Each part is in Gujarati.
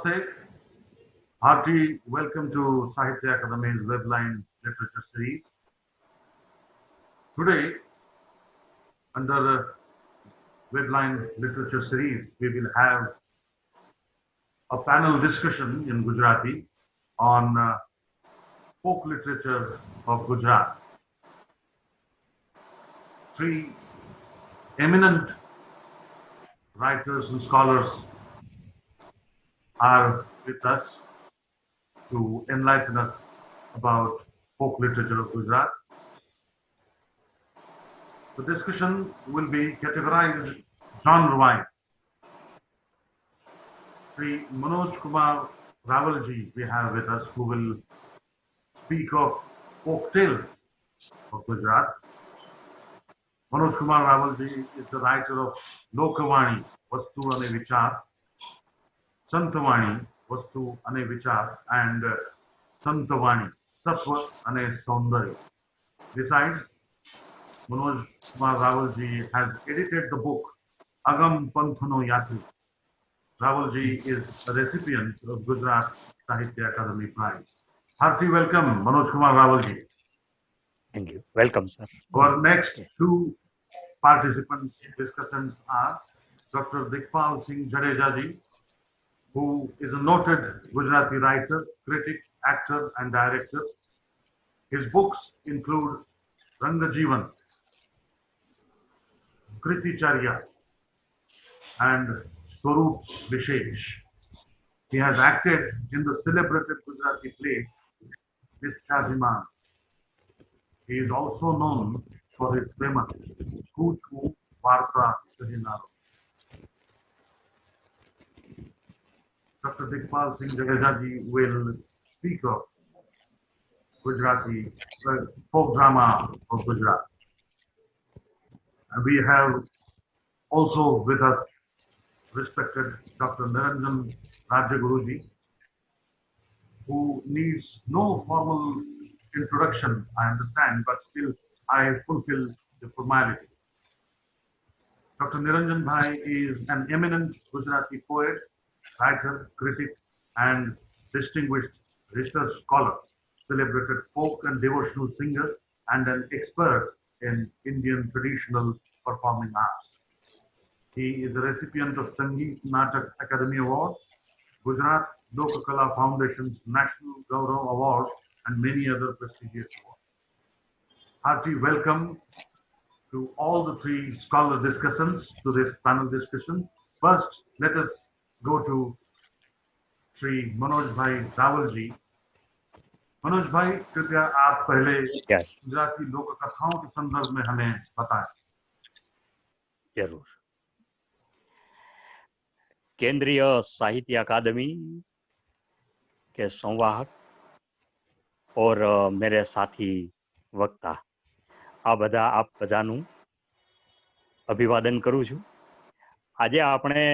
Namaste. Hearty welcome to Sahitya Akademi's Webline Literature Series. Today, under the Webline Literature Series, we will have a panel discussion in Gujarati on folk literature of Gujarat. Three eminent writers and scholars are with us to enlighten us about folk literature of Gujarat. The discussion will be categorized genre-wise. Sri Manoj Kumar Rawalji we have with us, who will speak of folk tales of Gujarat. Manoj Kumar Rawalji is the writer of Lokavani, Vastu Ane Vichar, Santavani, Vastu Ane Vichar, and Santavani, Sattva Ane Saundarya. Besides, Manoj Kumar Rawalji has edited the book Agam Panthano Yatri. Rawalji is a recipient of Gujarat Sahitya Akademi Prize. Hearty welcome, Manoj Kumar Rawalji. Thank you. Welcome, sir. Our next two participants, discussants are Dr. Dikpal Singh Jadeja ji, who is a noted Gujarati writer, critic, actor, and director. His books include Rangajivan, Kriticharya, and Swarup Vishesh. He has acted in the celebrated Gujarati play Nischabhiman. He is also known for his famous Kuchu Varta Sahinaro. Dr. Dikpal Singh Jadeja ji will speak of Gujarati folk drama of Gujarat. And we have also with us respected Dr. Niranjan Rajaguruji, who needs no formal introduction, I understand, but still I fulfill the formality. Dr. Niranjan Bhai is an eminent Gujarati poet, writer, critic, and distinguished research scholar, celebrated folk and devotional singer, and an expert in Indian traditional performing arts. He is a recipient of Sangeet Natak Academy Award, Gujarat Lokakala Foundation's National Gaurav Award, and many other prestigious awards. Hearty welcome to all the three scholar discussants to this panel discussion. First, let us go to Sri Manoj Bhai Rawal ji. Manoj भाई, कृपया आप पहले गुजराती लोक कथाओं के संदर्भ में हमें बताएं। जरूर। केंद्रीय साहित्य अकादमी के संवाहक और मेरे साथी वक्ता आ बधा आप बधानु अभिवादन करूं छूं। आज आपणे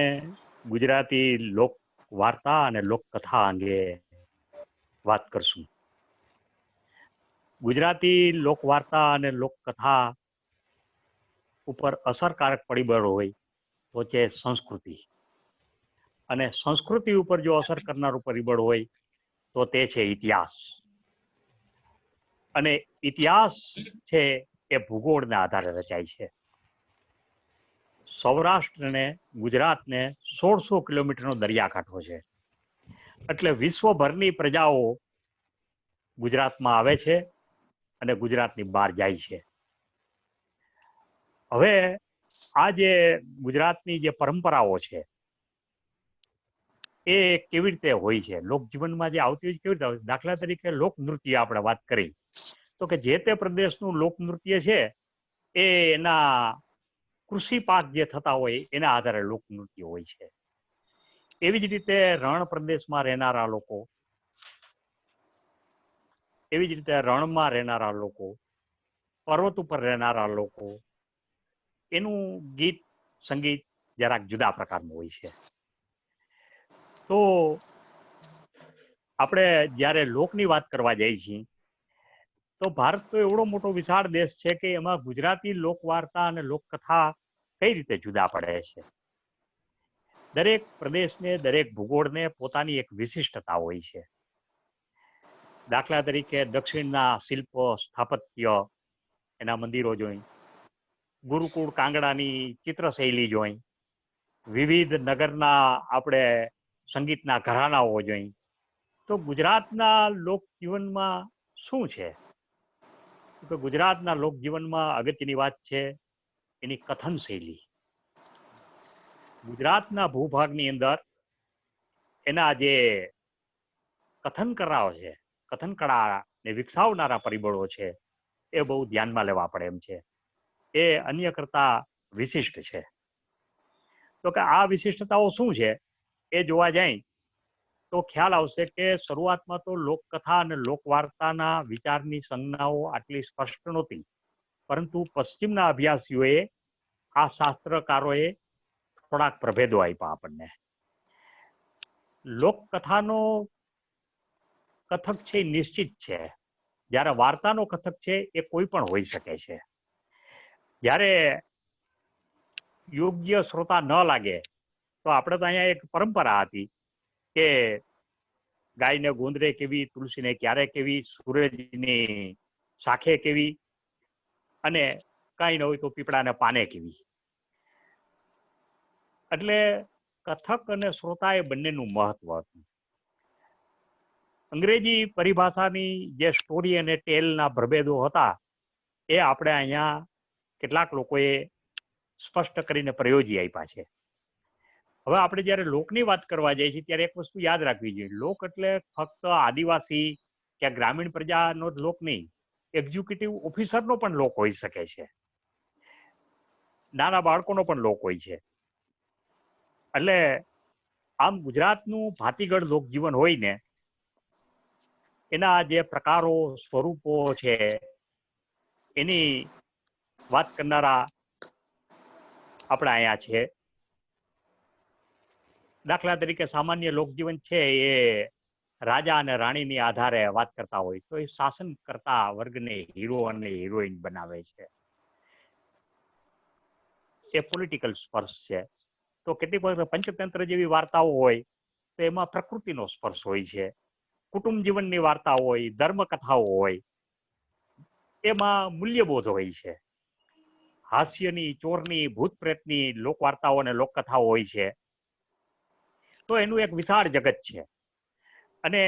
गुजराती लोक वार्ता अने लोक कथा अंगे बात करशुं। गुजराती लोकवार्ता અને લોકકથા ઉપર અસરકારક પરિબળ હોય તો છે સંસ્કૃતિ, અને સંસ્કૃતિ ઉપર જો અસર કરનારું પરિબળ હોય તો તે છે ઇતિહાસ. અને ઇતિહાસ છે એ ભૂગોળના આધારે રચાય છે. સૌરાષ્ટ્રને ગુજરાતને 1600 કિલોમીટરનો દરિયાકાંઠો છે, એટલે વિશ્વભરની પ્રજાઓ ગુજરાતમાં આવે છે અને ગુજરાતની બહાર જાય છે. હવે આ જે ગુજરાતની જે પરંપરાઓ છે એ કેવી રીતે હોય છે, લોકજીવનમાં જે આવતી હોય કેવી રીતે હોય. દાખલા તરીકે લોકનૃત્ય આપણે વાત કરી તો કે જે તે પ્રદેશનું લોકનૃત્ય છે એ એના કૃષિ પાક જે થતા હોય એના આધારે લોકનૃત્ય હોય છે. એવી જ રીતે રણ પ્રદેશમાં રહેનારા લોકો, એવી જ રીતે રણમાં રહેનારા લોકો, પર્વત ઉપર રહેનારા લોકો, એનું ગીત સંગીત જરાક જુદા પ્રકારનું હોય છે. તો આપણે જ્યારે લોકની વાત કરવા જઈએ છીએ તો ભારત તો એવડો મોટો વિશાળ દેશ છે કે એમાં ગુજરાતી લોકવાર્તા અને લોકકથા કઈ રીતે જુદા પડે છે. દરેક પ્રદેશને, દરેક ભૂગોળને પોતાની એક વિશિષ્ટતા હોય છે. દાખલા તરીકે દક્ષિણના શિલ્પ સ્થાપત્ય, એના મંદિરો જોઈ, ગુરુકુળ કાંગડાની ચિત્રશૈલી જોઈ, વિવિધ નગરના આપણે સંગીતના ઘરાનાઓ જોઈ. તો ગુજરાતના લોકજીવનમાં શું છે? તો ગુજરાતના લોકજીવનમાં અગત્યની વાત છે એની કથન શૈલી. ગુજરાતના ભૂભાગની અંદર એના જે કથન કરાઓ છે, કથન કળા ને વિકસાવનારા પરિબળો છે, એ બહુ ધ્યાનમાં લેવા પડે એમ છે. એ અન્ય કરતા વિશિષ્ટ છે. તો કે આ વિશિષ્ટતાઓ શું છે એ જોવા જાય તો ખ્યાલ આવશે કે શરૂઆતમાં તો લોકકથા અને લોકવાર્તાના વિચારની સંજ્ઞાઓ આટલી સ્પષ્ટ નહોતી, પરંતુ પશ્ચિમના અભ્યાસીઓએ, આ શાસ્ત્રકારોએ થોડાક પ્રભેદો આપ્યા આપણને. લોકકથાનો કથક છે એ નિશ્ચિત છે, જ્યારે વાર્તાનો કથક છે એ કોઈ પણ હોઈ શકે છે. જ્યારે યોગ્ય શ્રોતા ન લાગે તો આપણે તો અહીંયા એક પરંપરા હતી કે ગાયને ગોંદરે કેવી, તુલસીને ક્યારે કેવી, સૂરજની શાખે કેવી, અને કઈ ન હોય તો પીપળાને પાને કેવી. એટલે કથક અને શ્રોતા એ બંનેનું મહત્વ હતું. અંગ્રેજી પરિભાષાની જે સ્ટોરી અને ટેલના પ્રભેદો હતા એ આપણે અહીંયા કેટલાક લોકોએ સ્પષ્ટ કરીને પ્રયોજી આપ્યા છે. હવે આપણે જયારે લોકની વાત કરવા જઈએ છીએ ત્યારે એક વસ્તુ યાદ રાખવી જોઈએ, લોક એટલે ફક્ત આદિવાસી કે ગ્રામીણ પ્રજાનો જ લોક નહીં, એક્ઝિક્યુટિવ ઓફિસરનો પણ લોક હોઈ શકે છે, નાના બાળકોનો પણ લોક હોય છે. એટલે આમ ગુજરાતનું ભાતીગળ લોકજીવન હોય ને, એના જે પ્રકારો, સ્વરૂપો છે, એની વાત કરનારા આપણે અહીંયા છે. દાખલા તરીકે સામાન્ય લોકજીવન છે એ રાજા અને રાણીની આધારે વાત કરતા હોય તો એ શાસન કરતા વર્ગને હીરો અને હિરોઈન બનાવે છે, એ પોલિટિકલ સ્પર્શ છે. તો કેટલીક વખત પંચતંત્ર જેવી વાર્તાઓ હોય તો એમાં પ્રકૃતિનો સ્પર્શ હોય છે. કુટુંબ જીવનની વાર્તા હોય, ધર્મકથાઓ હોય, એમાં મૂલ્યબોધ હોય છે. હાસ્યની, ચોરની, ભૂત પ્રેતની લોકવાર્તાઓ અને લોકકથાઓ હોય છે. તો એનું એક વિશાળ જગત છે, અને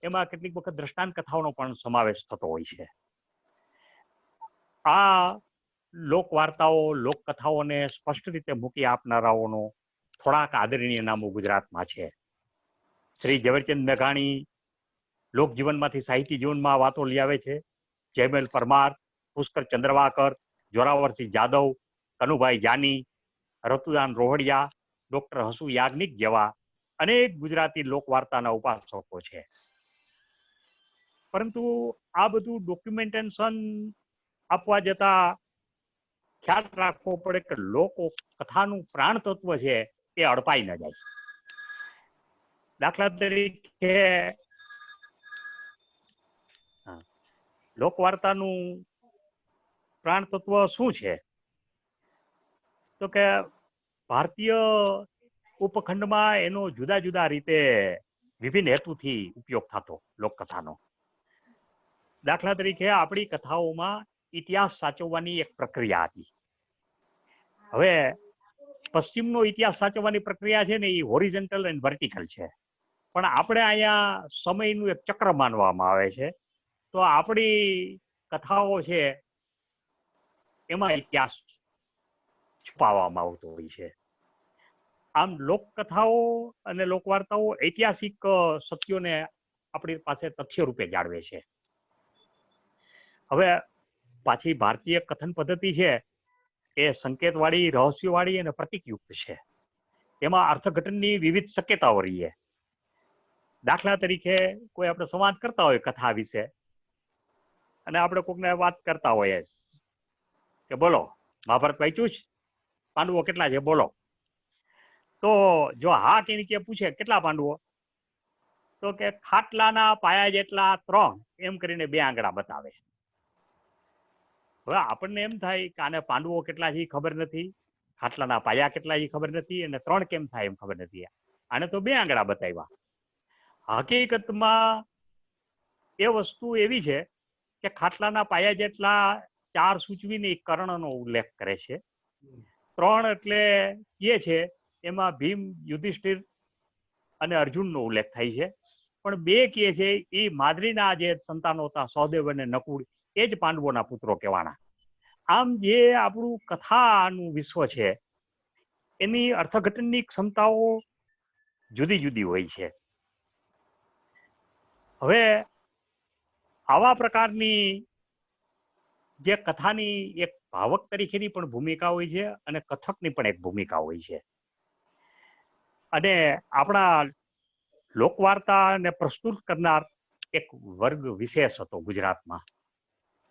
એમાં કેટલીક વખત દ્રષ્ટાંત કથાઓનો પણ સમાવેશ થતો હોય છે. આ લોકવાર્તાઓ, લોકકથાઓને સ્પષ્ટ રીતે મૂકી આપનારાઓનો થોડાક આદરણીય નામો ગુજરાતમાં છે. શ્રી ઝવેરચંદ મેઘાણી લોકજીવનમાંથી સાહિત્ય જીવનમાં વાતો લઈ આવે છે. જયમેલ પરમાર, પુષ્કર ચંદ્રવાકર, જોરાવરસિંહ જાદવ, કનુભાઈ જાની, રતુદાન રોહડિયા, ડોક્ટર હસુ યાજ્ઞિક જેવા અનેક ગુજરાતી લોકવાર્તાના ઉપાસકો છે. પરંતુ આ બધું ડોક્યુમેન્ટેશન આપવા જતા ખ્યાલ રાખવો પડે કે લોકો કથાનું પ્રાણ તત્વ છે એ અડપાઈ ન જાય. દાખલા તરીકે લોકવાર્તાનું પ્રાણ તત્વ શું છે? તો કે ભારતીય ઉપખંડમાં એનો જુદા જુદા રીતે વિભિન્ન હેતુથી ઉપયોગ થતો લોકકથાનો. દાખલા તરીકે આપણી કથાઓમાં ઇતિહાસ સાચવવાની એક પ્રક્રિયા હતી. હવે પશ્ચિમનો ઇતિહાસ સાચવવાની પ્રક્રિયા છે ને એ હોરિઝોન્ટલ એન્ડ વર્ટિકલ છે, પણ આપણે અહીંયા સમયનું એક ચક્ર માનવામાં આવે છે. તો આપણી કથાઓ છે એમાં ઇતિહાસ છુપાવવામાં આવતો હોય છે. આમ લોકકથાઓ અને લોકવાર્તાઓ ઐતિહાસિક સત્યોને આપણી પાસે તથ્ય રૂપે જાળવે છે. હવે પાછી ભારતીય કથન પદ્ધતિ છે એ સંકેતવાળી, રહસ્યવાળી અને પ્રતીકયુક્ત છે. એમાં અર્થઘટનની વિવિધ શક્યતાઓ રહીએ. દાખલા તરીકે કોઈ આપણે સંવાદ કરતા હોય કથા વિશે, અને આપણે કોઈકને વાત કરતા હોઈએ કે બોલો મહાભારત વાંચ્યું છે, પાંડવો કેટલા છે બોલો. તો જો હા કે નીચે પૂછે કેટલા પાંડવો, તો કે ખાટલાના પાયા જેટલા 3 એમ કરીને 2 આંગળા બતાવે. હવે આપણને એમ થાય કે આને પાંડવો કેટલા છે ખબર નથી, ખાટલાના પાયા કેટલા એ ખબર નથી, અને 3 કેમ થાય એમ ખબર નથી. આને તો 2 આંગળા બતાવ્યા. હકીકતમાં એ વસ્તુ એવી છે કે ખાટલાના પાયા જેટલા 4 સૂચવીને કર્ણનો ઉલ્લેખ કરે છે. 3 એટલે એ છે એમાં ભીમ, યુધિષ્ઠિર અને અર્જુનનો ઉલ્લેખ થાય છે. પણ 2 કે છે એ માદ્રીના જે સંતાનો હતા, સહદેવ અને નકુળ, એ જ પાંડવોના પુત્રો કહેવાના. આમ જે આપણું કથાનું વિશ્વ છે એની અર્થઘટનની ક્ષમતાઓ જુદી જુદી હોય છે. હવે આવા પ્રકારની જે કથાની એક ભાવક તરીકેની પણ ભૂમિકા હોય છે અને કથકની પણ એક ભૂમિકા હોય છે. અને આપણા લોકવાર્તાને પ્રસ્તુત કરનાર એક વર્ગ વિશેષ હતો ગુજરાતમાં.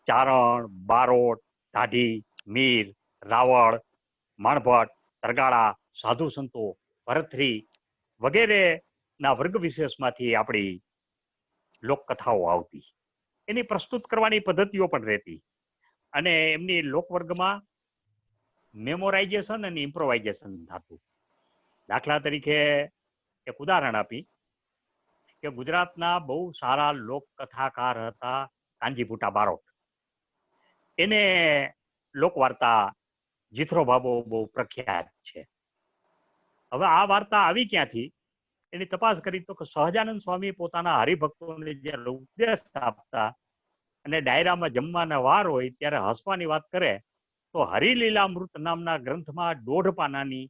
ચારણ, બારોટ, ઢાઢી, મીર, રાવળ, માણભટ્ટ, તરગાળા, સાધુ સંતો, ભરતરી વગેરે ના વર્ગ વિશેષમાંથી આપણી લોકકથાઓ આવતી. એની પ્રસ્તુત કરવાની પદ્ધતિઓ પણ રહેતી, અને એમની લોકવર્ગમાં મેમોરાઇઝેશન અને ઇમ્પ્રોવાઇઝેશન થતું. દાખલા તરીકે એક ઉદાહરણ આપી કે ગુજરાતના બહુ સારા લોકકથાકાર હતા કાનજીભૂટા બારોટ. એને લોકવાર્તા જીથરો બાબો બહુ પ્રખ્યાત છે. હવે આ વાર્તા આવી ક્યાંથી એની તપાસ કરી તો કે સહજાનંદ સ્વામી પોતાના હરિભક્તોને જ્યારે ઉપદેશ આપતા અને ડાયરામાં જમવાના વાર હોય ત્યારે હસવાની વાત કરે તો હરિલીલામૃત નામના ગ્રંથમાં 1.5 પાનાની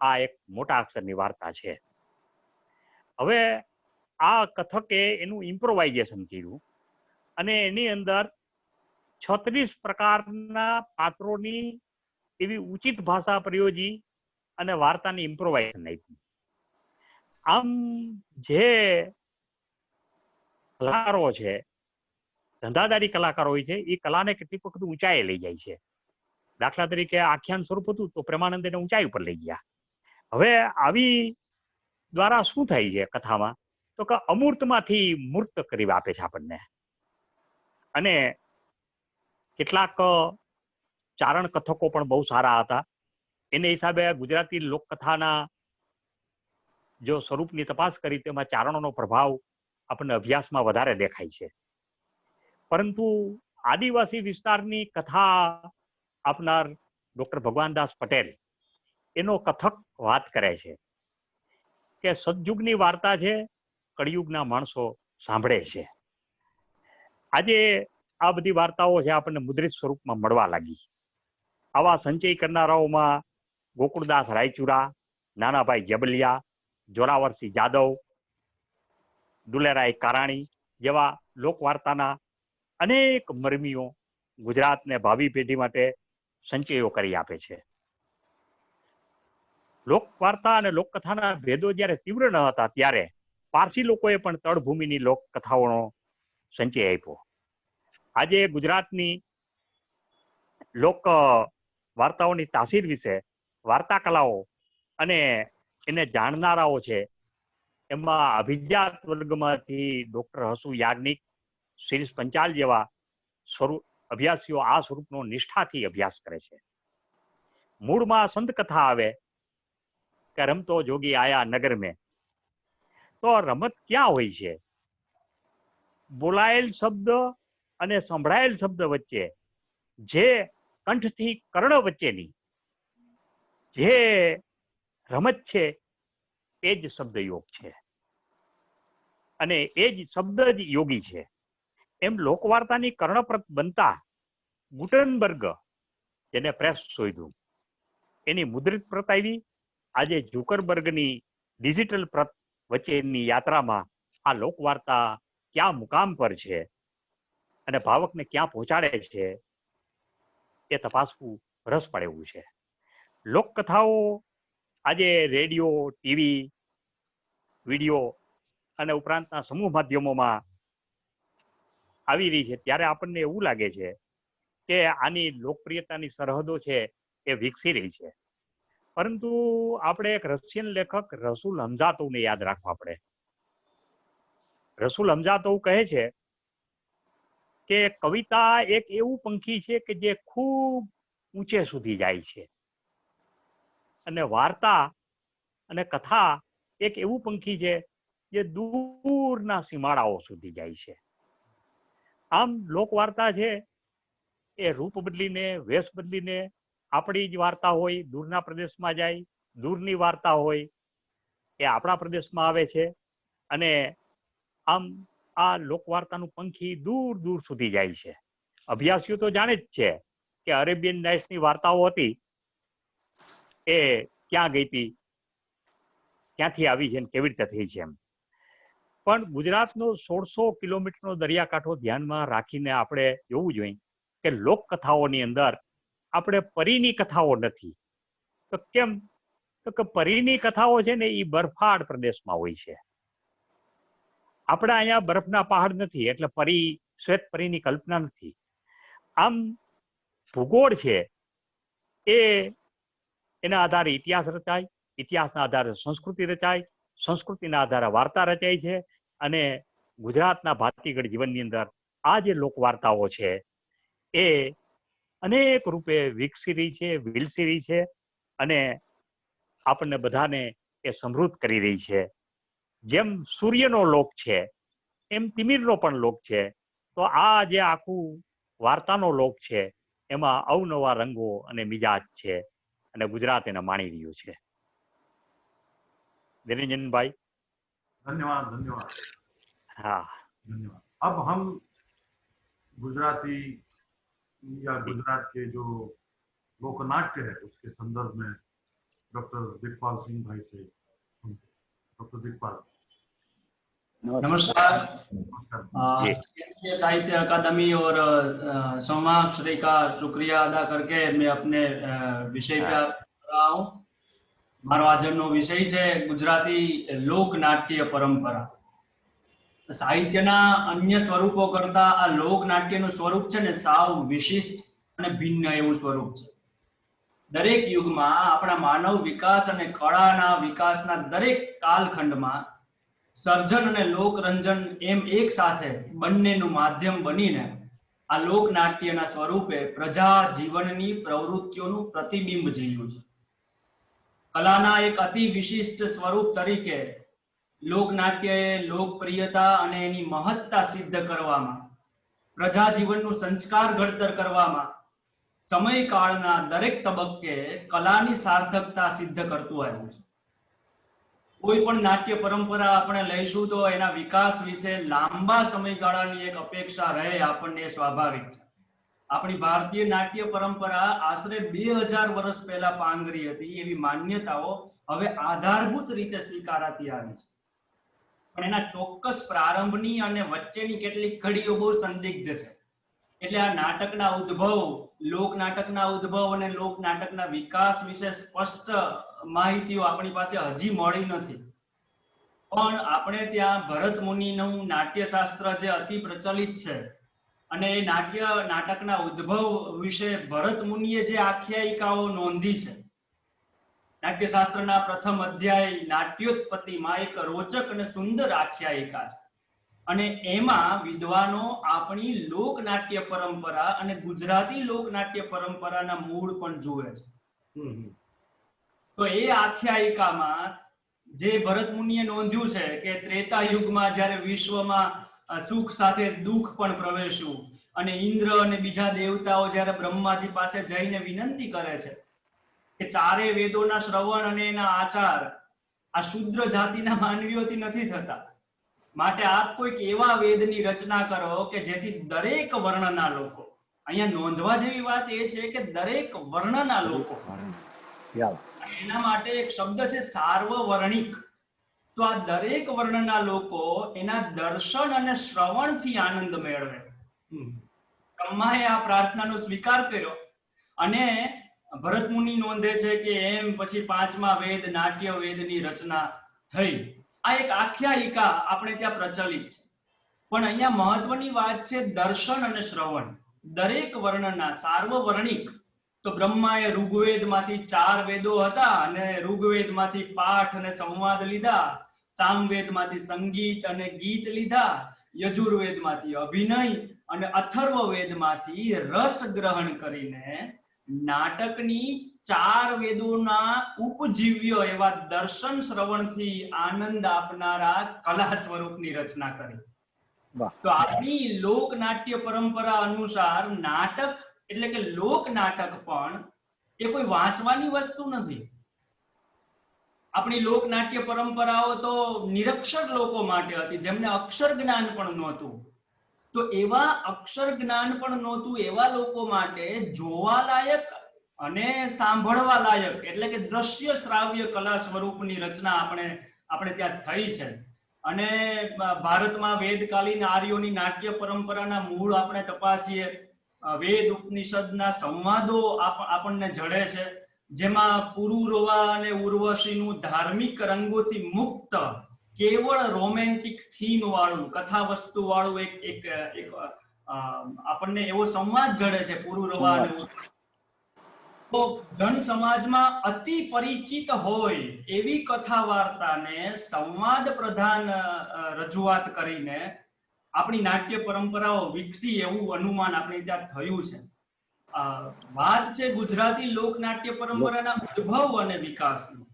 આ એક મોટા અક્ષરની વાર્તા છે. હવે આ કથકે એનું ઇમ્પ્રોવાઇઝેશન કર્યું અને એની અંદર 36 પ્રકારના પાત્રોની એવી ઉચિત ભાષા પ્રયોજી અને વાર્તાની ઇમ્પ્રોવાઇઝેશન આપ્યું. આમ જે કલાકારો છે, ધંધાદારી કલાકારો હોય છે, એ કલાને કેટલીક વખત ઊંચાઈએ લઈ જાય છે. દાખલા તરીકે આખ્યાન સ્વરૂપ હતું તો પ્રેમાનંદ એને ઊંચાઈ ઉપર લઈ ગયા. હવે આવી દ્વારા શું થાય છે કથામાં, તો કે અમૂર્તમાંથી મૂર્ત કરી આપે છે આપણને. અને કેટલાક ચારણ કથકો પણ બહુ સારા હતા. એને હિસાબે ગુજરાતી લોકકથાના જો સ્વરૂપની તપાસ કરી તેમાં ચારણોનો પ્રભાવ આપણને અભ્યાસમાં વધારે દેખાય છે. પરંતુ આદિવાસી વિસ્તારની કથા આપનાર ડોક્ટર ભગવાનદાસ પટેલ એનો કથક વાત કરે છે કે સતયુગની વાર્તા છે, કળિયુગના માણસો સાંભળે છે. આજે આ બધી વાર્તાઓ છે આપણને મુદ્રિત સ્વરૂપમાં મળવા લાગી. આવા સંચય કરનારાઓમાં ગોકુળદાસ રાયચુરા, નાનાભાઈ જબલિયા, જોરાવરસિંહ જાદવ, દુલેરાય કારાણી જેવા લોકવાર્તાના અનેક મરમીઓ ગુજરાતને ભાવિ પેઢી માટે સંચયો કરી આપે છે. લોકવાર્તા અને લોકકથાના ભેદો જ્યારે તીવ્ર ન હતા ત્યારે પારસી લોકોએ પણ તળભૂમિની લોકકથાઓનો સંચય આપ્યો. આજે ગુજરાતની લોક વાર્તાઓની તાસીર વિશે વાર્તા કલાઓ અને એને જાણનારાઓ છે એમાં અભિજાત વર્ગમાંથી ડોક્ટર હસુ યાજ્ઞિક, શિરીષ પંચાલ જેવા અભ્યાસીઓ આ સ્વરૂપનો નિષ્ઠાથી અભ્યાસ કરે છે. મૂળમાં સંત કથા આવે કે રમતો જોગી આયા નગર મેં, તો રમત ક્યાં હોય છે? બોલાયેલ શબ્દ અને સંભળાયેલ શબ્દ વચ્ચે જે કંઠથી કર્ણ વચ્ચેની જે રમત છે એ જ શબ્દ યોગ છે અને એ જ શબ્દ જ યોગી છે. એમ લોકવાર્તાની કર્ણપ્રત બનતા ગુટનબર્ગ, જેને પ્રેસ શોધ્યું, એની મુદ્રિત પ્રત આવી. આજે ઝુકરબર્ગની ડિજિટલ પ્રત વચ્ચેની યાત્રામાં આ લોકવાર્તા ક્યાં મુકામ પર છે અને ભાવકને ક્યાં પહોંચાડે છે એ તપાસવું રસ પડે એવું છે. લોકકથાઓ આજે રેડિયો, ટીવી, વિડીયો અને ઉપરાંતના સમૂહ માધ્યમોમાં આવી રહી છે ત્યારે આપણને એવું લાગે છે કે આની લોકપ્રિયતાની સરહદો છે એ વિકસી રહી છે. પરંતુ આપણે એક રશિયન લેખક રસુલ હમઝાતોવને યાદ રાખવા પડે. રસુલ હમઝાતોવ કહે છે કે કવિતા એક એવું પંખી છે કે જે ખૂબ ઊંચે સુધી જાય છે અને વાર્તા અને કથા એક એવું પંખી છે જે દૂરના સીમાડાઓ સુધી જાય છે. આમ લોકવાર્તા છે એ રૂપ બદલીને, વેશ બદલીને, આપણી જ વાર્તા હોય દૂરના પ્રદેશમાં જાય, દૂરની વાર્તા હોય એ આપણા પ્રદેશમાં આવે છે. અને આમ આ લોકવાર્તાનું પંખી દૂર દૂર સુધી જાય છે. અભ્યાસીઓ તો જાણે જ છે કે અરેબિયન નાઇટ્સની વાર્તાઓ હતી એ ક્યાં ગઈ હતી, ક્યાંથી આવી છે, કેવી રીતે થઈ છે. એમ પણ ગુજરાતનો 1600 કિલોમીટરનો દરિયાકાંઠો ધ્યાનમાં રાખીને આપણે જોવું જોઈએ કે લોકકથાઓની અંદર આપણે પરીની કથાઓ નથી. તો કેમ? તો કે પરીની કથાઓ છે ને એ બરફાળ પ્રદેશમાં હોય છે. આપણે અહીંયા બરફના પહાડ નથી એટલે પરી, શ્વેત પરીની કલ્પના નથી. આમ ભૂગોળ છે એ એના આધારે ઇતિહાસ રચાય, ઇતિહાસના આધારે સંસ્કૃતિ રચાય, સંસ્કૃતિના આધારે વાર્તા રચાય છે. અને ગુજરાતના ભાતીગળ જીવનની અંદર આ જે લોકવાર્તાઓ છે એ અનેક રૂપે વિકસી રહી છે, વિલસી રહી છે અને આપણને બધાને એ સમૃદ્ધ કરી રહી છે. જેમ સૂર્યનો લોક છે એમ તિમિરનો પણ લોક છે. તો આ જે આખું વાર્તાનો લોક છે એમાં અવનવા રંગો અને મિજાજ છે અને ગુજરાત એને માણી રહ્યું છે. निरंजन धन्यवाद धन्यवाद। हाँ धन्यवाद। अब हम गुजराती या गुजरात के जो लोकनाट्य है उसके संदर्भ में डॉक्टर दिखपाल सिंह भाई से सुनते। डॉक्टर दिखपाल। नमस्कार। केंद्रीय साहित्य अकादमी और सोमाश्री का शुक्रिया अदा करके मैं अपने विषय पे आ रहा हूँ। मारो आजनो विषय છે ગુજરાતી લોક નાટ્ય પરંપરા। સાહિત્યના અન્ય સ્વરૂપો કરતા આ લોક નાટ્યનું સ્વરૂપ છે ને સાવ વિશિષ્ટ અને ભિન્ન એવું સ્વરૂપ છે। દરેક યુગમાં આપણા માનવ વિકાસ અને કળાના વિકાસના દરેક કાલખંડમાં સર્જન અને લોકરંજન એમ એક સાથે બંનેનું માધ્યમ બનીને આ લોક નાટ્યના સ્વરૂપે પ્રજા જીવનની પ્રવૃત્તિઓનું પ્રતિબિંબ જીવ્યું છે। કલાના એક અતિ વિશિષ્ટ સ્વરૂપ તરીકે લોકનાટ્યએ લોકપ્રિયતા અને એની મહત્તા સિદ્ધ કરવામાં, પ્રજા જીવનનું સંસ્કાર ઘડતર કરવામાં સમયકાળના દરેક તબક્કે કલાની સાર્થકતા સિદ્ધ કરતું આવ્યું છે। કોઈ પણ નાટ્ય પરંપરા આપણે લઈશું તો એના વિકાસ વિશે લાંબા સમયગાળાની એક અપેક્ષા રહે આપણને સ્વાભાવિક છે। આપણી ભારતીય નાટ્ય પરંપરા આશરે 2000 વર્ષ પહેલા પાંગરી હતી એવી માન્યતાઓ હવે આધારભૂત રીતે સ્વીકારાતી આવી છે। પણ એના ચોક્કસ પ્રારંભની અને વચ્ચેની કેટલીક ઘડીઓ બહુ સંદિગ્ધ છે। એટલે આ નાટકના ઉદ્ભવ, લોક નાટકના ઉદ્ભવ અને લોક નાટકના વિકાસ વિશે સ્પષ્ટ માહિતીઓ આપણી પાસે હજી મળી નથી। પણ આપણે ત્યાં ભરત મુનિનું નાટ્યશાસ્ત્ર જે અતિ પ્રચલિત છે અને એ નાટકના ઉદ્ભવ વિશે ભરત મુનિએ જે આખ્યાયિકાઓ નોંધી છે, નાટ્યશાસ્ત્રના પ્રથમ અધ્યાય નાટ્યોત્પત્તિમાં એક રોચક અને સુંદર આખ્યાયિકા છે અને એમાં વિદ્વાનો આપણી લોકનાટ્ય પરંપરા અને ગુજરાતી લોકનાટ્ય પરંપરાના મૂળ પણ જુએ છે। તો એ આખ્યાયિકામાં જે ભરત મુનિએ નોંધ્યું છે કે ત્રેતા યુગમાં જ્યારે વિશ્વમાં સુખ સાથે દુઃખ પણ પ્રવેશ્યું અને ઇન્દ્ર અને બીજા દેવતાઓ જ્યારે બ્રહ્માજી પાસે જઈને વિનંતી કરે છે કે ચારે વેદોના શ્રવણ અને એના આચાર આ શુદ્ર જાતિના માનવીઓથી નથી થતા, માટે આપ કોઈક એવા વેદની રચના કરો કે જેથી દરેક વર્ણના લોકો, અહીંયા નોંધવા જેવી વાત એ છે કે દરેક વર્ણના લોકો, એના માટે એક શબ્દ છે સાર્વવર્ણિક। તો આ દરેક વર્ણના લોકો એના દર્શન અને શ્રવણથી આનંદ મેળવે। બ્રહ્માએ આ પ્રાર્થનાનો સ્વીકાર કર્યો અને ભરત મુનિ નોંધે છે કે એમ પછી પાંચમા વેદ નાટ્ય વેદની રચના થઈ। આ એક આખ્યાયિકા આપણે ત્યાં પ્રચલિત છે। પણ અહીંયા મહત્વની વાત છે દર્શન અને શ્રવણ। દરેક વર્ણના સાર્વવર્ણિક। તો બ્રહ્માએ ઋગ્વેદમાંથી 4 વેદો હતા અને ઋગ્વેદમાંથી પાઠ અને સંવાદ લીધા, સામવેદમાંથી સંગીત અને ગીત લીધા, યજુર્વેદમાંથી અભિનય અને અથર્વવેદમાંથી રસ ગ્રહણ કરીને નાટકની 4 વેદોના ઉપજીવ્ય એવા દર્શન શ્રવણથી આનંદ આપનારા કલા સ્વરૂપની રચના કરી. તો આપણી લોકનાટ્ય પરંપરા અનુસાર નાટક એટલે કે લોક નાટક પણ એ કોઈ વાંચવાની વસ્તુ નથી. આપણી લોકનાટ્ય પરંપરાઓ તો નિરક્ષર લોકો માટે હતી, જેમને અક્ષર જ્ઞાન પણ નહોતું. તો એવા અક્ષર જ્ઞાન પણ નહોતું એવા લોકો માટે જોવાલાયક અને સાંભળવા લાયક એટલે કે દ્રશ્ય શ્રાવ્ય કલા સ્વરૂપની રચના આપણે ત્યાં થઈ છે. અને ભારતમાં વેદકાલીન આર્યોની નાટ્ય પરંપરાના મૂળ આપણે તપાસીએ, વેદ ઉપનિષદના સંવાદો આપણને જડે છે, જેમાં પુરુરવા અને ઉર્વશીનું ધાર્મિક રંગોથી મુક્ત કેવળ રોમેન્ટિક થીમ વાળું કથા વસ્તુ વાળું એક આપણને એવો સંવાદ જડે છે પુરુરવા અને ઉર્વશી. તો જન સમાજમાં અતિ પરિચિત હોય એવી કથા વાર્તાને સંવાદ પ્રધાન રજૂઆત કરીને આપણી નાટ્ય પરંપરાઓ વિકસી એવું અનુમાન આપણે ત્યાં થયું છે. વાત છે ગુજરાતી લોકનાટ્ય પરંપરાના ઉદ્ભવ અને વિકાસની.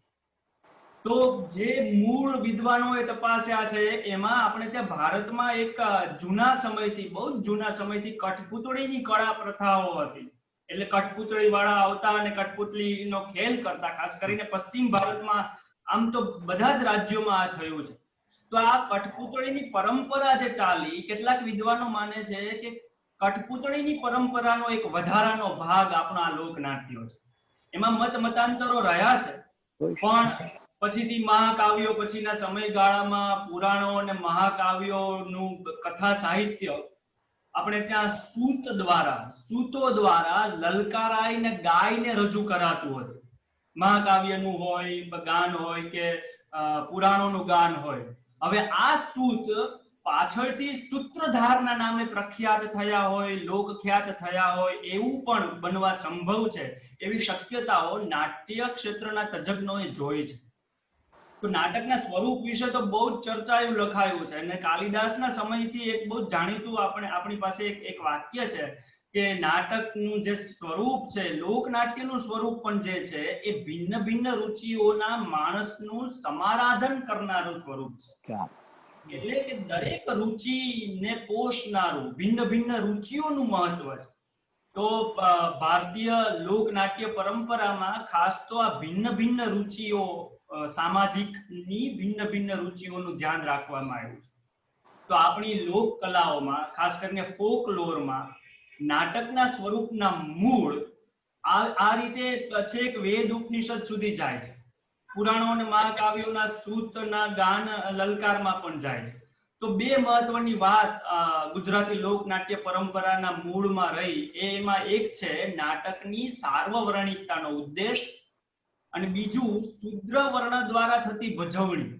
તો જે મૂળ વિદ્વાનોએ તપાસ્યા છે એમાં આપણે ત્યાં ભારતમાં એક જૂના સમયથી બહુ જ જૂના સમયથી કઠપૂતળીની કળા પ્રથાઓ હતી. એટલે કઠપૂતળી વાળા આવતા અને કઠપૂતળીનો ખેલ કરતા, ખાસ કરીને પશ્ચિમ ભારતમાં, આમ તો બધા જ રાજ્યોમાં આ થયું છે. તો આ કઠપૂતળીની પરંપરા જે ચાલી, કેટલાક વિદ્વાનો માને છે કે કઠપૂતળીની પરંપરાનો એક વધારાનો ભાગ આપણા લોકનાટ્યો છે. એમાં મત મતાંતરો રહ્યા છે, પણ પછીથી મહાકાવ્યો પછીના સમયગાળામાં પુરાણો અને મહાકાવ્યોનું કથા સાહિત્ય આપણે ત્યાં સૂતો દ્વારા લલકારાઈને ગાઈને રજૂ કરાતું હતું. મહાકાવ્યનું હોય ગાન હોય કે પુરાણોનું ગાન હોય. હવે આ સૂત પાછળથી સૂત્રધારના નામે પ્રખ્યાત થયા હોય, લોકખ્યાત થયા હોય એવું પણ બનવા સંભવ છે. એવી શક્યતાઓ નાટ્ય ક્ષેત્રના તજજ્ઞોએ જોઈ છે. તો નાટકના સ્વરૂપ વિશે તો બહુ જ ચર્ચાયું, લખાયું છે. અને કાલિદાસના સમયથી એક બહુ જાણીતું આપણી પાસે એક વાક્ય છે કે નાટકનું જે સ્વરૂપ છે, લોકનાટ્યનું સ્વરૂપ પણ જે છે એ ભિન્ન ભિન્ન રુચિઓના માણસનું સમારાધન કરનારું સ્વરૂપ છે. એટલે કે દરેક રુચિને પોષનારું ભિન્ન ભિન્ન રુચિઓનું મહત્વ છે. તો ભારતીય લોકનાટ્ય પરંપરામાં ખાસ તો આ ભિન્ન ભિન્ન રુચિઓ, સામાજિકની ભિન્ન ભિન્ન રુચિઓનું ધ્યાન રાખવામાં આવ્યું છે. તો આપણી લોક કલાઓમાં, ખાસ કરીને ફોકલોરમાં, નાટકના સ્વરૂપના મૂળ આ રીતે છેક વેદ ઉપનિષદ સુધી જાય છે. પુરાણો અને મહાકાવ્યોના સૂતના ગાન લલકારમાં પણ જાય છે. તો બે મહત્વની વાત ગુજરાતી લોકનાટ્ય પરંપરાના મૂળમાં રહી. એમાં એક છે નાટકની સાર્વવર્ણિકતાનો ઉદ્દેશ, અને બીજું શુદ્ર વર્ણ દ્વારા થતી ભજવણી.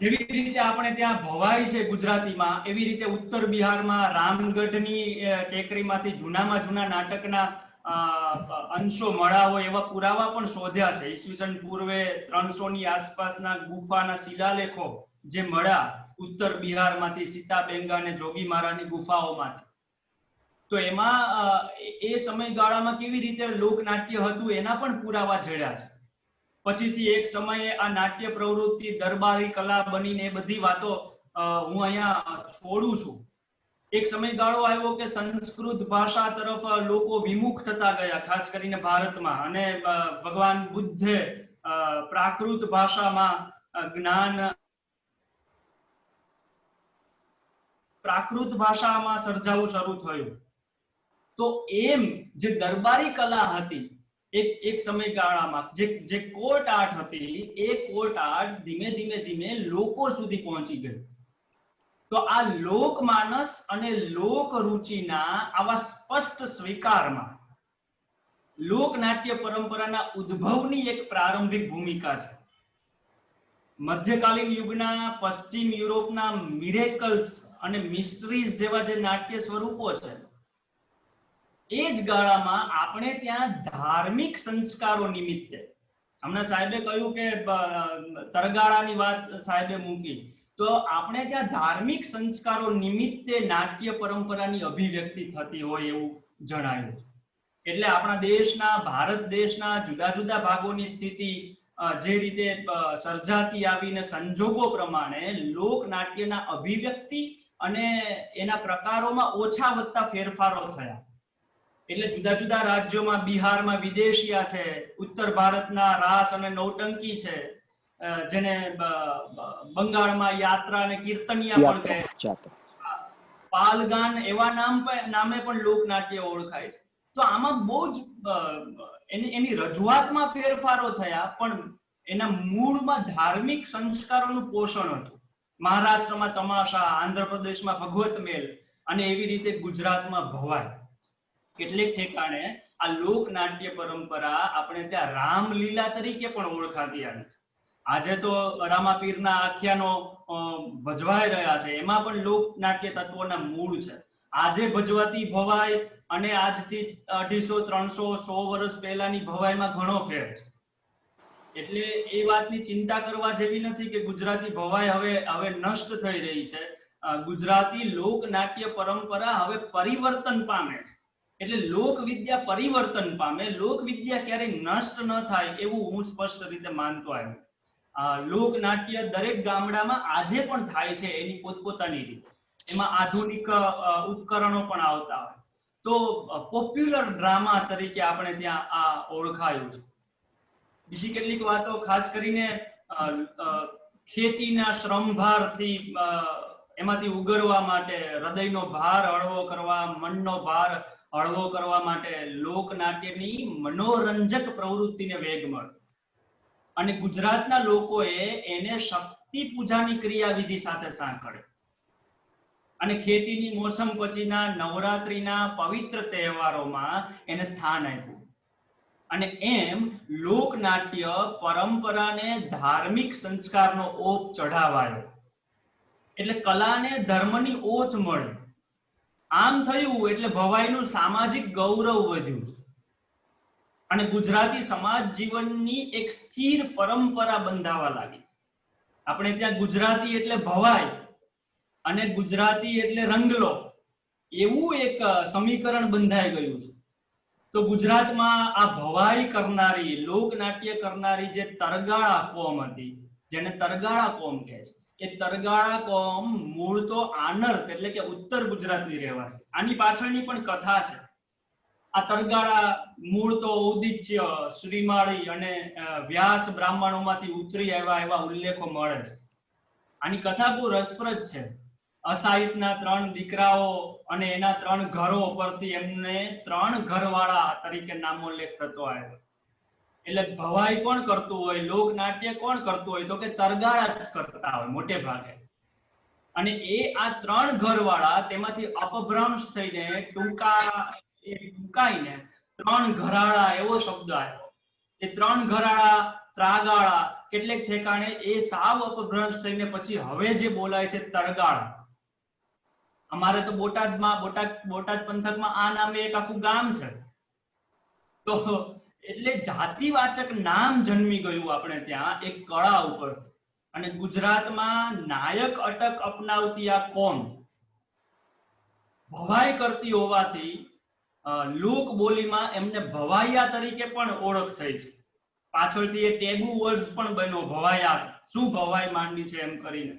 જેવી રીતે આપણે ત્યાં ભવાઈ છે ગુજરાતીમાં, એવી રીતે ઉત્તર બિહારમાં રામગઢની ટેકરીમાંથી જૂનામાં જૂના નાટકના અંશો મળ્યા હોય એવા પુરાવા પણ શોધ્યા છે. ઈસવીસન પૂર્વે 300 ની આસપાસના ગુફાના શિલાલેખો જે મળ્યા ઉત્તર બિહારમાંથી, સીતાબેંગા અને જોગીમારાની ગુફાઓમાંથી, તો એમાં એ સમયગાળામાં કેવી રીતે લોકનાટ્ય હતું એના પણ પુરાવા જડ્યા છે. પછીથી એક સમયે આ નાટ્ય પ્રવૃત્તિ દરબારી કલા બનીને એ બધી વાતો હું અહીંયા છોડું છું. એક સમયગાળો આવ્યો કે સંસ્કૃત ભાષા તરફ લોકો વિમુખ થતા ગયા, ખાસ કરીને ભારતમાં. અને ભગવાન બુદ્ધે પ્રાકૃત ભાષામાં જ્ઞાન, પ્રાકૃત ભાષામાં સર્જાવું શરૂ થયું. તો એમ જે દરબારી કલા હતી એક સમયગાળામાં, જે કોર્ટ આર્ટ હતી, એ કોર્ટ આર્ટ ધીમે ધીમે લોકો સુધી પહોંચી ગઈ. તો આ લોકમાનસ અને લોક રુચિના આવા સ્પષ્ટ સ્વીકારમાં લોકનાટ્ય પરંપરાના ઉદ્ભવની એક પ્રારંભિક ભૂમિકા છે. મધ્યકાલીન યુગના પશ્ચિમ યુરોપના મિરેકલ્સ અને મિસ્ટ્રીઝ જેવા જે નાટ્ય સ્વરૂપો છે, એ જ ગાળામાં આપણે ત્યાં ધાર્મિક સંસ્કારો નિમિત્તે, હમણાં સાહેબે કહ્યું કે તરગાળાની વાત સાહેબે મૂકી, તો આપણે ત્યાં ધાર્મિક સંસ્કારો નિમિત્તે નાટ્ય પરંપરાની અભિવ્યક્તિ થતી હોય એવું જણાયું છે. એટલે આપણા દેશના, ભારત દેશના જુદા જુદા ભાગોની સ્થિતિ જે રીતે સર્જાતી આવીને સંજોગો પ્રમાણે લોકનાટ્યના અભિવ્યક્તિ અને એના પ્રકારોમાં ઓછા વધતા ફેરફારો થયા. એટલે જુદા જુદા રાજ્યોમાં, બિહારમાં વિદેશિયા છે, ઉત્તર ભારતના રાસ અને નૌટંકી છે, જેને બંગાળમાં યાત્રા અને કીર્તનિયા પણ કહે, પાલગાન એવા નામે પણ લોકનાટ્ય ઓળખાય છે. તો આમાં બહુ જ એની રજૂઆતમાં ફેરફારો થયા, પણ એના મૂળમાં ધાર્મિક સંસ્કારોનું પોષણ હતું. મહારાષ્ટ્રમાં તમાશા, આંધ્રપ્રદેશમાં ભગવત મેલ અને એવી રીતે ગુજરાતમાં ભવાઈ. કેટલેક ઠેકાણે આ લોકનાટ્ય પરંપરા આપણે ત્યાં રામલીલા તરીકે પણ ઓળખાતી આવી છે. આજે તો રામાપીરના આખ્યાનો ભજવાઈ રહ્યા છે, એમાં પણ લોકનાટ્ય તત્વોના મૂળ છે. આજે ભજવાતી ભવાઈ અને આજથી 250, 300, 100 વર્ષ પહેલાની ભવાઈમાં ઘણો ફેર છે. એટલે એ વાતની ચિંતા કરવા જેવી નથી કે ગુજરાતી ભવાઈ હવે નષ્ટ થઈ રહી છે. ગુજરાતી લોકનાટ્ય પરંપરા હવે પરિવર્તન પામે છે. એટલે લોકવિદ્યા પરિવર્તન પામે, લોકવિદ્યા ક્યારેય નષ્ટ ન થાય એવું હું સ્પષ્ટ રીતે માનતો આવ્યો. લોકનાટ્ય દરેક ગામડામાં આજે પણ થાય છે એની પોતપોતાની રીતે. એમાં આધુનિક ઉપકરણો પણ આવતા હોય. તો પોપ્યુલર ડ્રામા તરીકે આપણે ત્યાં આ ઓળખાયું છે. બીજી કેટલીક વાતો, ખાસ કરીને ખેતીના શ્રમભારથી એમાંથી ઉગરવા માટે, હૃદયનો ભાર હળવો કરવા, મનનો ભાર હળવો કરવા માટે લોકનાટ્યની મનોરંજક પ્રવૃત્તિને વેગ મળ્યો. અને ગુજરાતના લોકોએ એને શક્તિ પૂજાની ક્રિયાવિધિ સાથે સાંકળ્યો અને ખેતીની મોસમ પછીના નવરાત્રીના પવિત્ર તહેવારોમાં એને સ્થાન આપ્યું. અને એમ લોકનાટ્ય પરંપરાને ધાર્મિક સંસ્કારનો ઓપ ચઢાવાયો. એટલે કલાને ધર્મની ઓથ મળી. આમ થયું એટલે ભવાઈનું સામાજિક ગૌરવ વધ્યું છે અને ગુજરાતી સમાજ જીવનની એક સ્થિર પરંપરા બંધાવા લાગી. આપણે ત્યાં ગુજરાતી એટલે ભવાઈ અને ગુજરાતી એટલે રંગલો એવું એક સમીકરણ બંધાઈ ગયું છે. તો ગુજરાતમાં આ ભવાઈ કરનારી, લોકનાટ્ય કરનારી જે તરગાળા કોમ હતી, જેને તરગાળા કોમ કહે છે, એ તરગાળા કોમ મૂળ તો આનર્ત એટલે કે ઉત્તર ગુજરાતની રહેવાસી. આની પાછળની પણ કથા છે. આ તરગાળા મૂળ તો ઔદિત્ય, શ્રીમાળી અને વ્યાસ બ્રાહ્મણોમાંથી ઉતરી આવ્યા એવા ઉલ્લેખો મળે છે. આની કથા બહુ રસપ્રદ છે. અસાહિતના 3 દીકરાઓ અને એના 3 ઘરો પરથી એમને 3 ઘરવાળા તરીકે નામોલ્લેખ થતો આવ્યો. એટલે ભવાઈ કોણ કરતું હોય, લોકનાટ્ય કોણ કરતું હોય, તો કે તરગાળા જ કરતા હોય મોટે ભાગે. અને એ આ 3 ઘરવાળા તેમાંથી અપભ્રંશ થઈને ટૂંકાઈને 3 ઘરાળા એવો શબ્દ આવ્યો. એ 3 ઘરાળા, ત્રાગાળા, કેટલેક ઠેકાણે એ સાવ અપભ્રંશ થઈને પછી હવે જે બોલાય છે તરગાળા. અમારે તો બોટાદ પંથકમાં આ નામે એક આખું ગામ છે. તો એટલે જાતિવાચક નામ જન્મી ગયું આપણે ત્યાં એક કળા ઉપર. અને ગુજરાતમાં નાયક અટક અપનાવતી આ કોમ ભવાઈ કરતી હોવાથી લોક બોલીમાં એમને ભવાઈયા તરીકે પણ ઓળખ થઈ છે. પાછળથી એ ટેબુ વર્ડ્સ પણ બન્યો, ભવાઈયા, શું ભવાઈ માંડી છે એમ કરીને.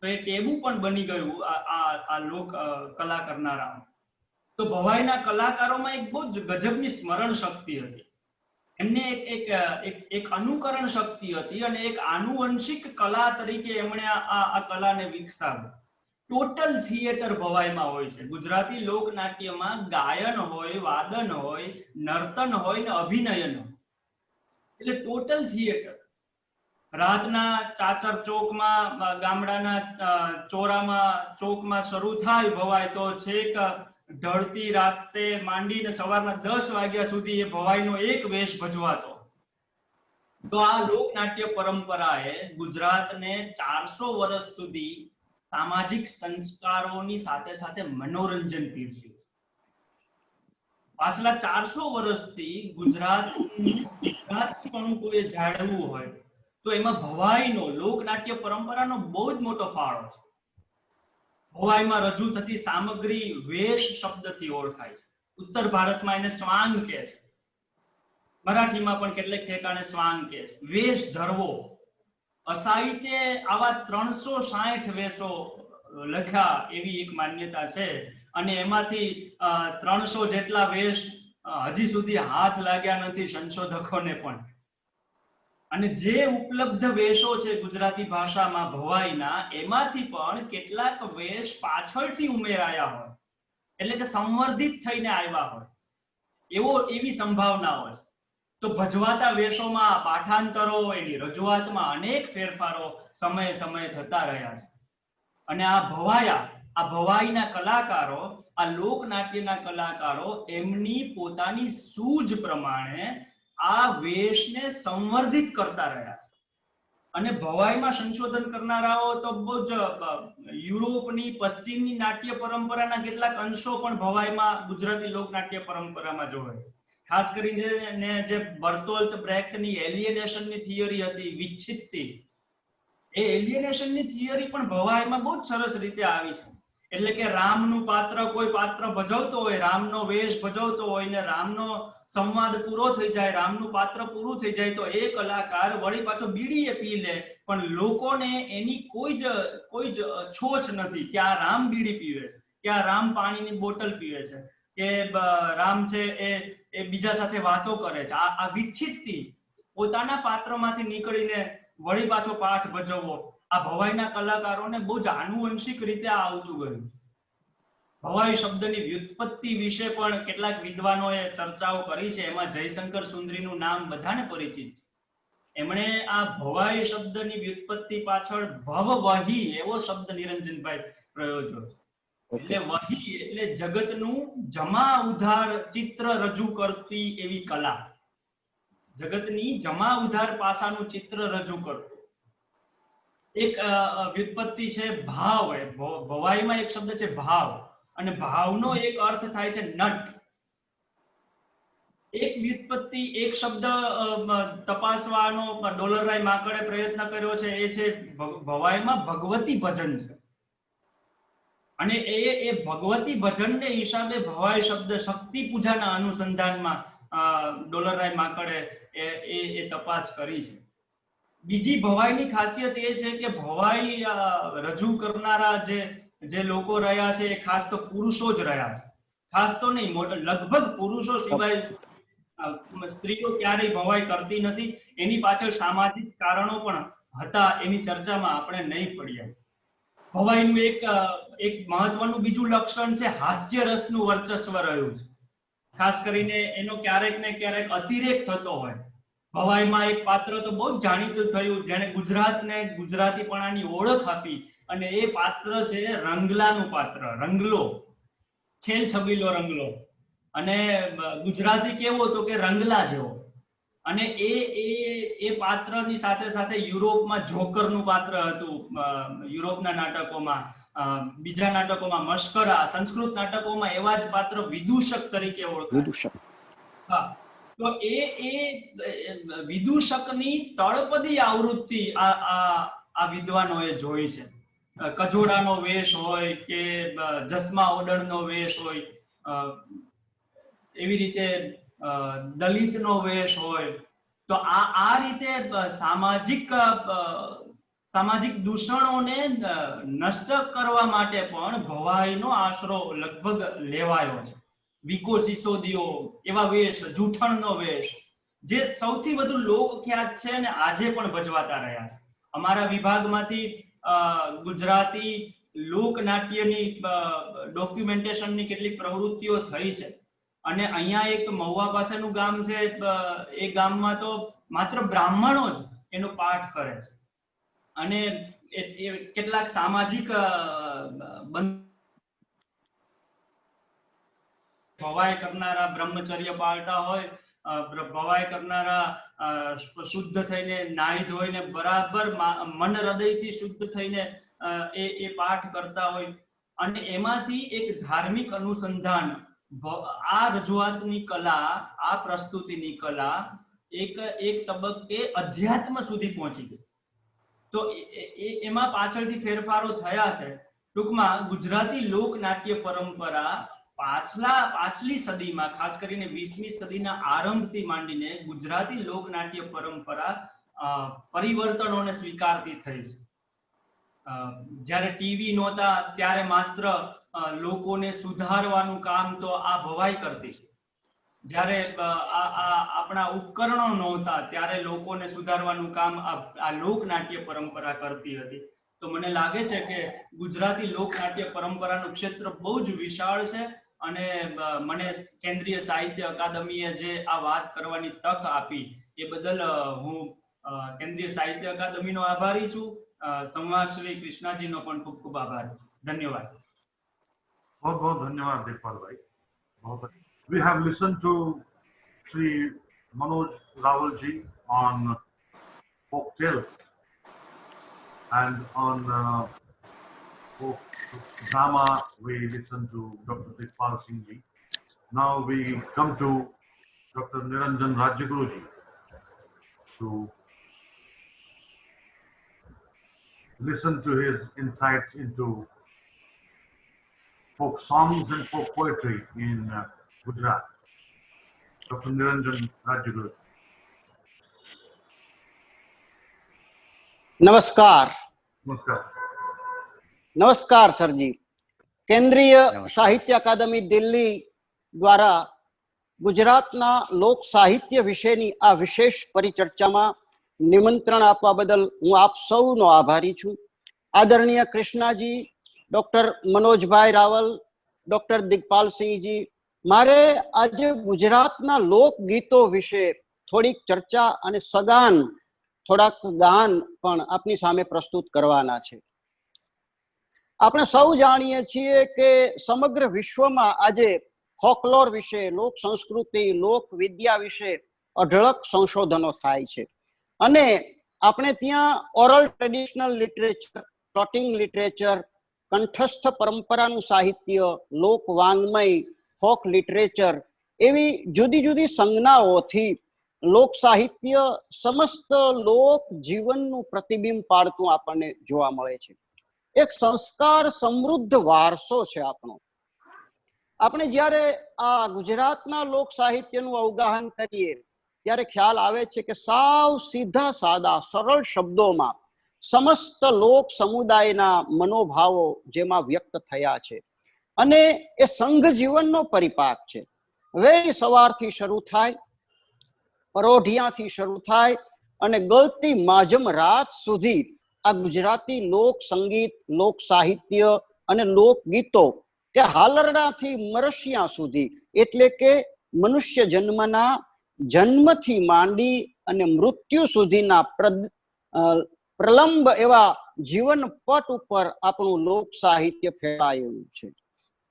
તો એ ટેબુ પણ બની ગયું આ લોક કલા કરનારા. તો ભવાઈના કલાકારોમાં એક બહુ જ ગજબની સ્મરણ શક્તિ હતી. એમને એક અનુકરણ શક્તિ હતી અને એક આનુવંશિક કલા તરીકે એમણે આ કલાને વિકસાવી. ટોટલ થિયેટર ભવાઈમાં હોય છે. ગુજરાતી લોકનાટ્યમાં ગાયન હોય, વાદન હોય, નર્તન હોય ને અભિનયન હોય. એટલે ટોટલ થિયેટર. રાતના ચાચર ચોકમાં, ગામડાના ચોકમાં શરૂ થાય ભવાઈ, તો છેક ઢળતી રાતે માંડીને સવારના 10 વાગ્યા સુધી એ ભવાઈનો એક વેશ ભજવાતો. તો આ લોકનાટ્ય પરંપરાએ ગુજરાતને 400 વર્ષ સુધી સામાજિક સંસ્કારોની સાથે સાથે મનોરંજન પીરસ્યું. પાછલા 400 વર્ષથી ગુજરાતીપણું કોઈ જાળવવું હોય તો એમાં ભવાઈનો, લોકનાટ્ય પરંપરાનો બહુ જ મોટો ફાળો છે. ભવાઈમાં રજૂ થતી સામગ્રી વેશ શબ્દથી ઓળખાય છે. ઉત્તર ભારતમાં એને સ્વાંગ કહે છે, મરાઠીમાં પણ કેટલેક ઠેકાણે સ્વાંગ કહે છે. વેશ ધરવો, અસાહિત્ય આવા 360 વેશો લખ્યા એવી એક માન્યતા છે, અને એમાંથી 300 જેટલા વેશ હજી સુધી હાથ લાગ્યા નથી સંશોધકોને પણ. અને જે ઉપલબ્ધ વેશો છે ગુજરાતી ભાષામાં ભવાઈના, એમાંથી પણ કેટલાક વેશ પાછળથી ઉમેરાયા હોય, એટલે કે સંવર્ધિત થઈને આવ્યા હોય એવી સંભાવનાઓ છે. તો ભજવાતા વેશોમાં પાઠાંતરો, એની રજૂઆતમાં અનેક ફેરફારો સમયે સમયે થતા રહ્યા છે. અને આ ભવાઈના કલાકારો, આ લોકનાટ્યના કલાકારો એમની પોતાની સૂઝ પ્રમાણે આ વેશને સંવર્ધિત કરતા રહ્યા છે. અને ભવાઈમાં સંશોધન કરનારાઓ તો બહુ જ યુરોપની પશ્ચિમની નાટ્ય પરંપરાના કેટલાક અંશો પણ ભવાઈમાં ગુજરાતી લોકનાટ્ય પરંપરામાં જોવે છે. ખાસ કરીને જે બર્ટોલ્ટ બ્રેક્ટની એલિયનેશનની થિયરી હતી, વિચ્છિત્તિ, એ એલિયનેશનની થિયરી પણ ભવાઈમાં બહુ જ સરસ રીતે આવી છે. એટલે કે રામનું પાત્ર, કોઈ પાત્ર ભજવતો હોય, રામનો વેશ ભજવતો હોય ને રામનો સંવાદ પૂરો થઈ જાય, રામનું પાત્ર પૂરું થઈ જાય, તો એ કલાકાર વળી પાછો બીડીએ પી લે, પણ લોકોને એની કોઈ જ છોછ નથી કે આ રામ બીડી પીવે છે, કે આ રામ પાણીની બોટલ પીવે છે, કે રામ છે એ બીજા સાથે વાતો કરે છે. આ વિચ્છિત્તિ, પોતાના પાત્રમાંથી નીકળીને વળી પાછો પાઠ ભજવવો, આ ભવાઈના કલાકારોને બહુ જ આનુવંશિક રીતે આ આવતું ગયું છે. ભવાઈ શબ્દની વ્યુત્પત્તિ વિશે પણ કેટલાક વિદ્વાનોએ ચર્ચાઓ કરી છે. એમાં જયશંકર સુંદરીનું નામ બધાને પરિચિત છે. એમણે આ ભવાઈ શબ્દની વ્યુત્પત્તિ પાછળ ભવવહી એવો શબ્દ નિરંજનભાઈ પ્રયોજ્યો છે. એટલે વહી એટલે જગતનું જમા ઉધાર ચિત્ર રજૂ કરતી એવી કલા, જગતની જમા ઉધાર પાસાનું ચિત્ર રજૂ કરતું એક વ્યુત્પત્તિ છે ભાવ. ભવાઈમાં એક શબ્દ છે ભાવ, અને ભાવનો એક અર્થ થાય છે નટ. એક વ્યુત્પત્તિ, એક શબ્દ તપાસવાનો ડોલરરાય માકડે પ્રયત્ન કર્યો છે, એ છે ભવાઈમાં ભગવતી ભજન છે. અને એ ભગવતી ભજનને હિસાબે ભવાઈ શબ્દ શક્તિ પૂજાના અનુસંધાનમાં ડોલરરાય માકડે એ તપાસ કરી છે. બીજી ભવાઈની ખાસિયત એ છે કે ભવાઈ રજૂ કરનારા જે લોકો રહ્યા છે એ ખાસ તો પુરુષો જ રહ્યા છે. ખાસ તો નહીં, લગભગ પુરુષો સિવાય સ્ત્રીઓ ક્યારેય ભવાઈ કરતી નથી. એની પાછળ સામાજિક કારણો પણ હતા, એની ચર્ચામાં આપણે નહીં પડ્યા. ભવાઈનું એક મહત્વનું બીજું લક્ષણ છે હાસ્ય રસનું વર્ચસ્વ રહ્યું છે. ખાસ કરીને એનો ક્યારેક ને ક્યારેક અતિરેક થતો હોય. ભવાઈમાં એક પાત્ર તો બહુ જ જાણીતું થયું, જેને ગુજરાતને ગુજરાતીપણાની ઓળખ આપી, અને એ પાત્ર છે રંગલાનું પાત્ર, રંગલો, છેલ છબીલો રંગલો. અને ગુજરાતી કેવો તો કે રંગલા જેવો. અને એ પાત્રની સાથે સાથે યુરોપમાં જોકરનું પાત્ર હતું, યુરોપના નાટકોમાં, બીજા નાટકોમાં મસ્કરા, સંસ્કૃત નાટકોમાં એવા જ પાત્ર વિદૂષક તરીકે ઓળખાય. હા, તો એ વિદૂષકની તળપદી આવૃત્તિ આ વિદ્વાનોએ જોઈ છે. કજોડાનો વેશ હોય કે જસમા ઓડણનો વેશ હોય, એવી રીતે દલિતનો વેશ હોય. તો આ રીતે સામાજિક દૂષણોને નષ્ટ કરવા માટે પણ ભવાઈનો આશરો લગભગ લેવાયો છે. વિકો સિસોદિયો એવા વેશ, જૂઠણનો વેશ, જે સૌથી વધુ લોકખ્યાત છે અને આજે પણ ભજવાતા રહ્યા છે. અમારા વિભાગમાંથી ગુજરાતી લોકનાટ્યની ડોક્યુમેન્ટેશનની કેટલીક પ્રવૃત્તિઓ થઈ છે. અને અહીંયા એક મહુવા પાસેનું ગામ છે, એ ગામમાં તો માત્ર બ્રાહ્મણો જ એનો પાઠ કરે છે. અને કેટલાક સામાજિક ભવાઈ કરનારા બ્રહ્મચર્ય પાળતા હોય, ભવાઈ કરનારા શુદ્ધ થઈને નાહી ધોઈને બરાબર મન હૃદયથી શુદ્ધ થઈને એ પાઠ કરતા હોય. અને એમાંથી એક ધાર્મિક અનુસંધાન, આ રજૂઆતની કલા, આ પ્રસ્તુતિની કલા એક તબક્કે અધ્યાત્મ સુધી પહોંચી ગઈ. તો એમાં પાછળથી ફેરફારો થયા છે. ટૂંકમાં ગુજરાતી લોકનાટ્ય પરંપરા પાછલી સદીમાં ખાસ કરીને 20મી સદીના આરંભથી માંડીને ગુજરાતી લોકનાટ્ય પરંપરા પરિવર્તનોને સ્વીકારતી થઈ છે. જ્યારે ટીવી નહોતા ત્યારે માત્ર લોકોને સુધારવાનું કામ તો આ ભવાઈ કરતી. જ્યારે આપણા ઉપકરણો નહોતા ત્યારે લોકોને સુધારવાનું કામ આ લોકનાટ્ય પરંપરા કરતી હતી. તો મને લાગે છે કે ગુજરાતી લોકનાટ્ય પરંપરાનું ક્ષેત્ર બહુ જ વિશાળ છે અને મને કેન્દ્રીય સાહિત્ય અકાદમીએ જે આ વાત કરવાની તક આપી એ બદલ હું કેન્દ્રીય સાહિત્ય અકાદમીનો આભારી છું. સંવાદ શ્રી કૃષ્ણાજીનો પણ ખૂબ ખૂબ આભાર. ધન્યવાદ. बहुत बहुत धन्यवाद देखपाल भाई. We have listened to Sri Manoj Rawal ji on folk tales and on folk drama we listened to Dr. Dekpal Singh ji. Now we come to Dr. Niranjan Rajyaguru ji to listen to his insights into folk songs and folk poetry in Gujarat. Dr. Niranjan Rajyaguru. નમસ્કાર. Namaskar. નમસ્કાર સરજી. કેન્દ્રીય સાહિત્ય અકાદમી દિલ્હી દ્વારા ગુજરાતના લોક સાહિત્ય વિશેની આ વિશેષ પરિચર્ચામાં નિમંત્રણ આપવા બદલ હું આપ સૌનો આભારી છું. આદરણીય કૃષ્ણાજી, ડોક્ટર મનોજભાઈ રાવલ, ડોક્ટર દિગ્પાલસિંહજી, મારે આજે ગુજરાતના લોકગીતો વિશે થોડીક ચર્ચા અને સગાન થોડાક ગાન પણ આપની સામે પ્રસ્તુત કરવાના છે. આપણે સૌ જાણીએ છીએ કે સમગ્ર વિશ્વમાં આજે ફોકલોર વિશે, લોક સંસ્કૃતિ, લોક વિદ્યા વિશે અઢળક સંશોધનો થાય છે અને આપણે ત્યાં oral traditional literature, plotting literature, કંઠસ્થ પરંપરાનું સાહિત્ય, લોક વાંગ્મય, ફોક લિટરેચર એવી જુદી જુદી સંજ્ઞાઓથી લોક સાહિત્ય સમસ્ત લોક જીવનનું પ્રતિબિંબ પાડતું આપણને જોવા મળે છે. એક સંસ્કાર સમૃદ્ધ વારસો છે આપણો. આપણે જ્યારે આ ગુજરાતના લોક સાહિત્યનું અવગાહન કરીએ ત્યારે ખ્યાલ આવે છે કે સાવ સીધા સાદા સરળ શબ્દોમાં સમસ્ત લોક સમુદાયના મનોભાવો જેમાં વ્યક્ત થયા છે અને એ સંઘ જીવનનો પરિપાક છે. વહેલી સવારથી શરૂ થાય, પરોઢિયાથી શરૂ થાય અને ગળતી માજમ રાત સુધી આ ગુજરાતી લોક સંગીત, લોક સાહિત્ય અને લોકગીતો કે હાલરડાથી મરશિયા સુધી, એટલે કે મનુષ્ય જન્મથી માંડી અને મૃત્યુ સુધીના પ્રલંબ એવા જીવન પટ ઉપર આપણું લોક સાહિત્ય ફેલાયેલું છે.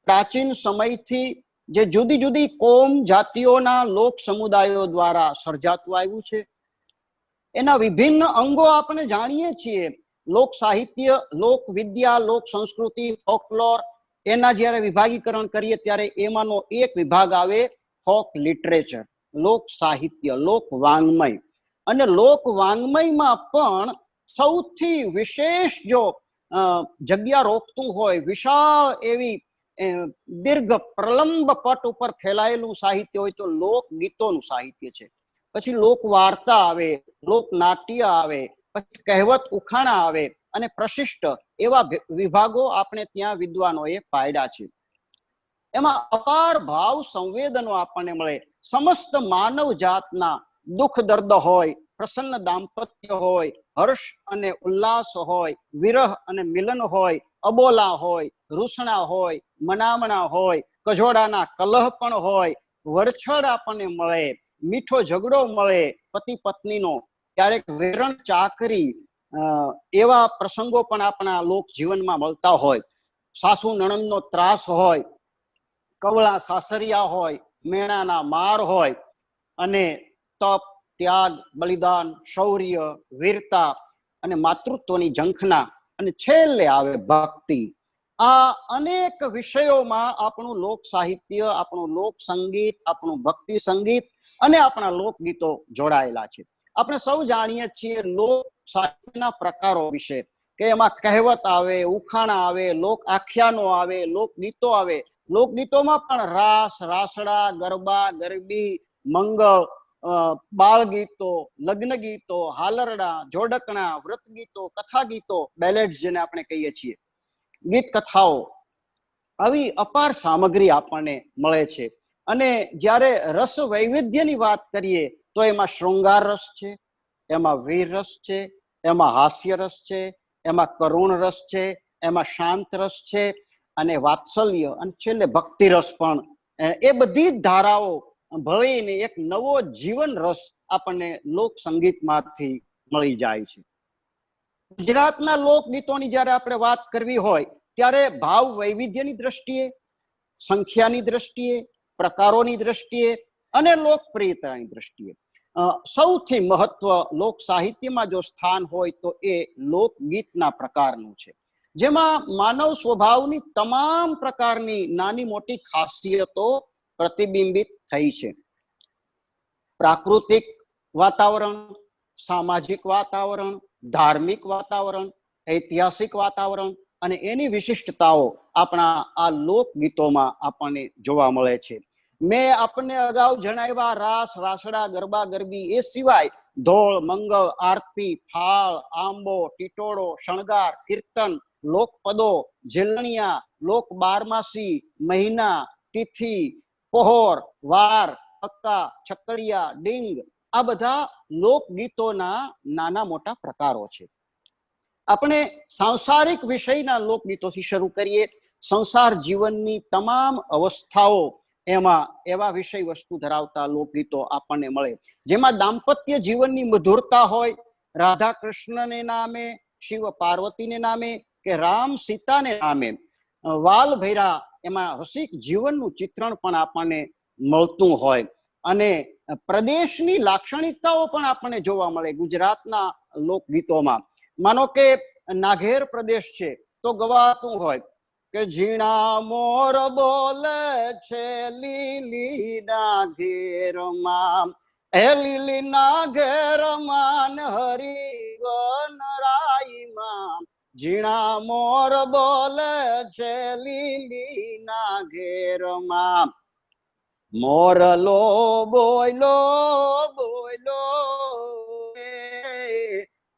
પ્રાચીન સમયથી જે જુદી જુદી કોમ જાતિઓના લોક સમુદાયો દ્વારા સર્જાતું આવ્યું છે એના વિભિન્ન અંગો આપણે જાણીએ છીએ. લોક સાહિત્ય, લોક વિદ્યા, લોક સંસ્કૃતિ, ફોકલોર, એના જ્યારે વિભાગીકરણ કરીએ ત્યારે એમાંનો એક વિભાગ આવે ફોક લિટરેચર, લોક સાહિત્ય, લોક વાંગ્મય. અને લોક વાંગ્મયમાં પણ સૌથી વિશેષ જો જગ્યા રોકતું હોય, વિશાળ એવી દીર્ઘ પ્રલંબ પટ ઉપર ફેલાયેલું સાહિત્ય હોય તો લોક ગીતોનું સાહિત્ય છે. પછી લોક વાર્તા આવે, લોક નાટ્ય આવે, પછી કહેવત ઉખાણા આવે અને પ્રશિષ્ટ એવા વિભાગો આપણે ત્યાં વિદ્વાનોએ પાડ્યા છે. એમાં અપાર ભાવ સંવેદનો આપણને મળે. સમસ્ત માનવ જાતના દુઃખ દર્દ હોય, પ્રસન્ન દાંપત્ય હોય, હર્ષ અને ઉલ્લાસ હોય, વિરહ અને મિલન હોય, અબોલા હોય, રૂસણા હોય, મનામણા હોય, કજોડાના કલહ પણ હોય, વરછડ આપણને મળે, મીઠો ઝઘડો મળે પતિ પત્નીનો, ક્યારેક વેરણ ચાકરી, એવા પ્રસંગો પણ આપણા લોક જીવનમાં મળતા હોય. સાસુ નણંદનો ત્રાસ હોય, કવળા સાસરિયા હોય, મેણાના માર હોય અને તપ, ત્યાગ, બલિદાન, શૌર્ય, વીરતા અને માતૃત્વની ઝંખના અને છેલ્લે આવે ભક્તિ. આ અનેક વિષયોમાં આપણું લોક સાહિત્ય, આપણું લોક સંગીત, આપણું ભક્તિ સંગીત અને આપણા લોકગીતો જોડાયેલા છે. આપણે સૌ જાણીએ છીએ લોક સાહિત્યના પ્રકારો વિશે કે કે એમાં કહેવત આવે, ઉખાણા આવે, લોક આખ્યાનો આવે, લોકગીતો આવે. લોકગીતોમાં પણ રાસ, રાસડા, ગરબા, ગરબી, મંગળ, બાળ ગીતો, લગ્ન ગીતો, હાલરડા, જોડકણા, વ્રત ગીતો, કથા ગીતો, બેલેડ્સ જેને આપણે કહીએ છીએ, ગીત કથાઓ, આવી અપાર સામગ્રી આપણને મળે છે. અને જ્યારે રસ વૈવિધ્યની વાત કરીએ તો એમાં શૃંગાર રસ છે, એમાં વીર રસ છે, એમાં હાસ્ય રસ છે, એમાં કરુણ રસ છે, એમાં શાંત રસ છે, અને વાત્સલ્ય, અને છેલ્લે ભક્તિ રસ પણ. એ બધી જ ધારાઓ ભળીને એક નવો જીવન રસ આપણને લોક સંગીતમાંથી મળી જાય છે. ગુજરાતના લોકગીતોની જ્યારે આપણે વાત કરવી હોય ત્યારે ભાવ વૈવિધ્યની દ્રષ્ટિએ, સંખ્યાની દ્રષ્ટિએ, પ્રકારોની દ્રષ્ટિએ અને લોકપ્રિયતાની દ્રષ્ટિએ સૌથી મહત્વ લોક સાહિત્યમાં જો સ્થાન હોય તો એ લોકગીતના પ્રકારનું છે, જેમાં માનવ સ્વભાવની તમામ પ્રકારની નાની મોટી ખાસિયતો પ્રતિબિંબિત થઈ છે. પ્રાકૃતિક વાતાવરણ, સામાજિક વાતાવરણ, ધાર્મિક વાતાવરણ, ઐતિહાસિક વાતાવરણ અને એની વિશિષ્ટતાઓ આપણા આ લોકગીતોમાં આપણને જોવા મળે છે. મેં આપને અગાઉ જણાવ્યા રાસ, રાસડા, ગરબા, ગરબી, એ સિવાય ધોળ, મંગળ, આરતી, ફાળ, આંબો, ટીટોળો, શણગાર, કીર્તન, લોકપદો, ઝેલણિયા, લોક બારમાસી, મહિના, તિથિ, પહોર, વાર, પક્કા, છકડિયા, ડીંગ, આ બધા લોકગીતોના નાના મોટા પ્રકારો છે. આપણે સાંસારિક વિષયના લોકગીતોથી શરૂ કરીએ. સંસાર જીવનની તમામ અવસ્થાઓ એમાં એવા વિષય વસ્તુ ધરાવતા લોકગીતો આપણને મળે, જેમાં દાંપત્ય જીવનની મધુરતા હોય, રાધા કૃષ્ણને નામે, શિવ પાર્વતીને નામે કે રામ સીતાને નામે, વાલ ભૈરા, એમાં રસિક જીવનનું ચિત્રણ પણ આપણને મળતું હોય. અને પ્રદેશની લાક્ષણિકતાઓ પણ આપણને જોવા મળે ગુજરાતના લોકગીતોમાં. માનો કે નાઘેર પ્રદેશ છે તો ગવાતું હોય કે ઝીણા મોર બોલે છે લીલી નાઘેરમાં, એ લીલી નાઘેરમાં હરિવન રાઈમાં, ઝીણા મોર બોલે છે લીલી નાઘેરમાં, મોરલો બોયલો બોયલો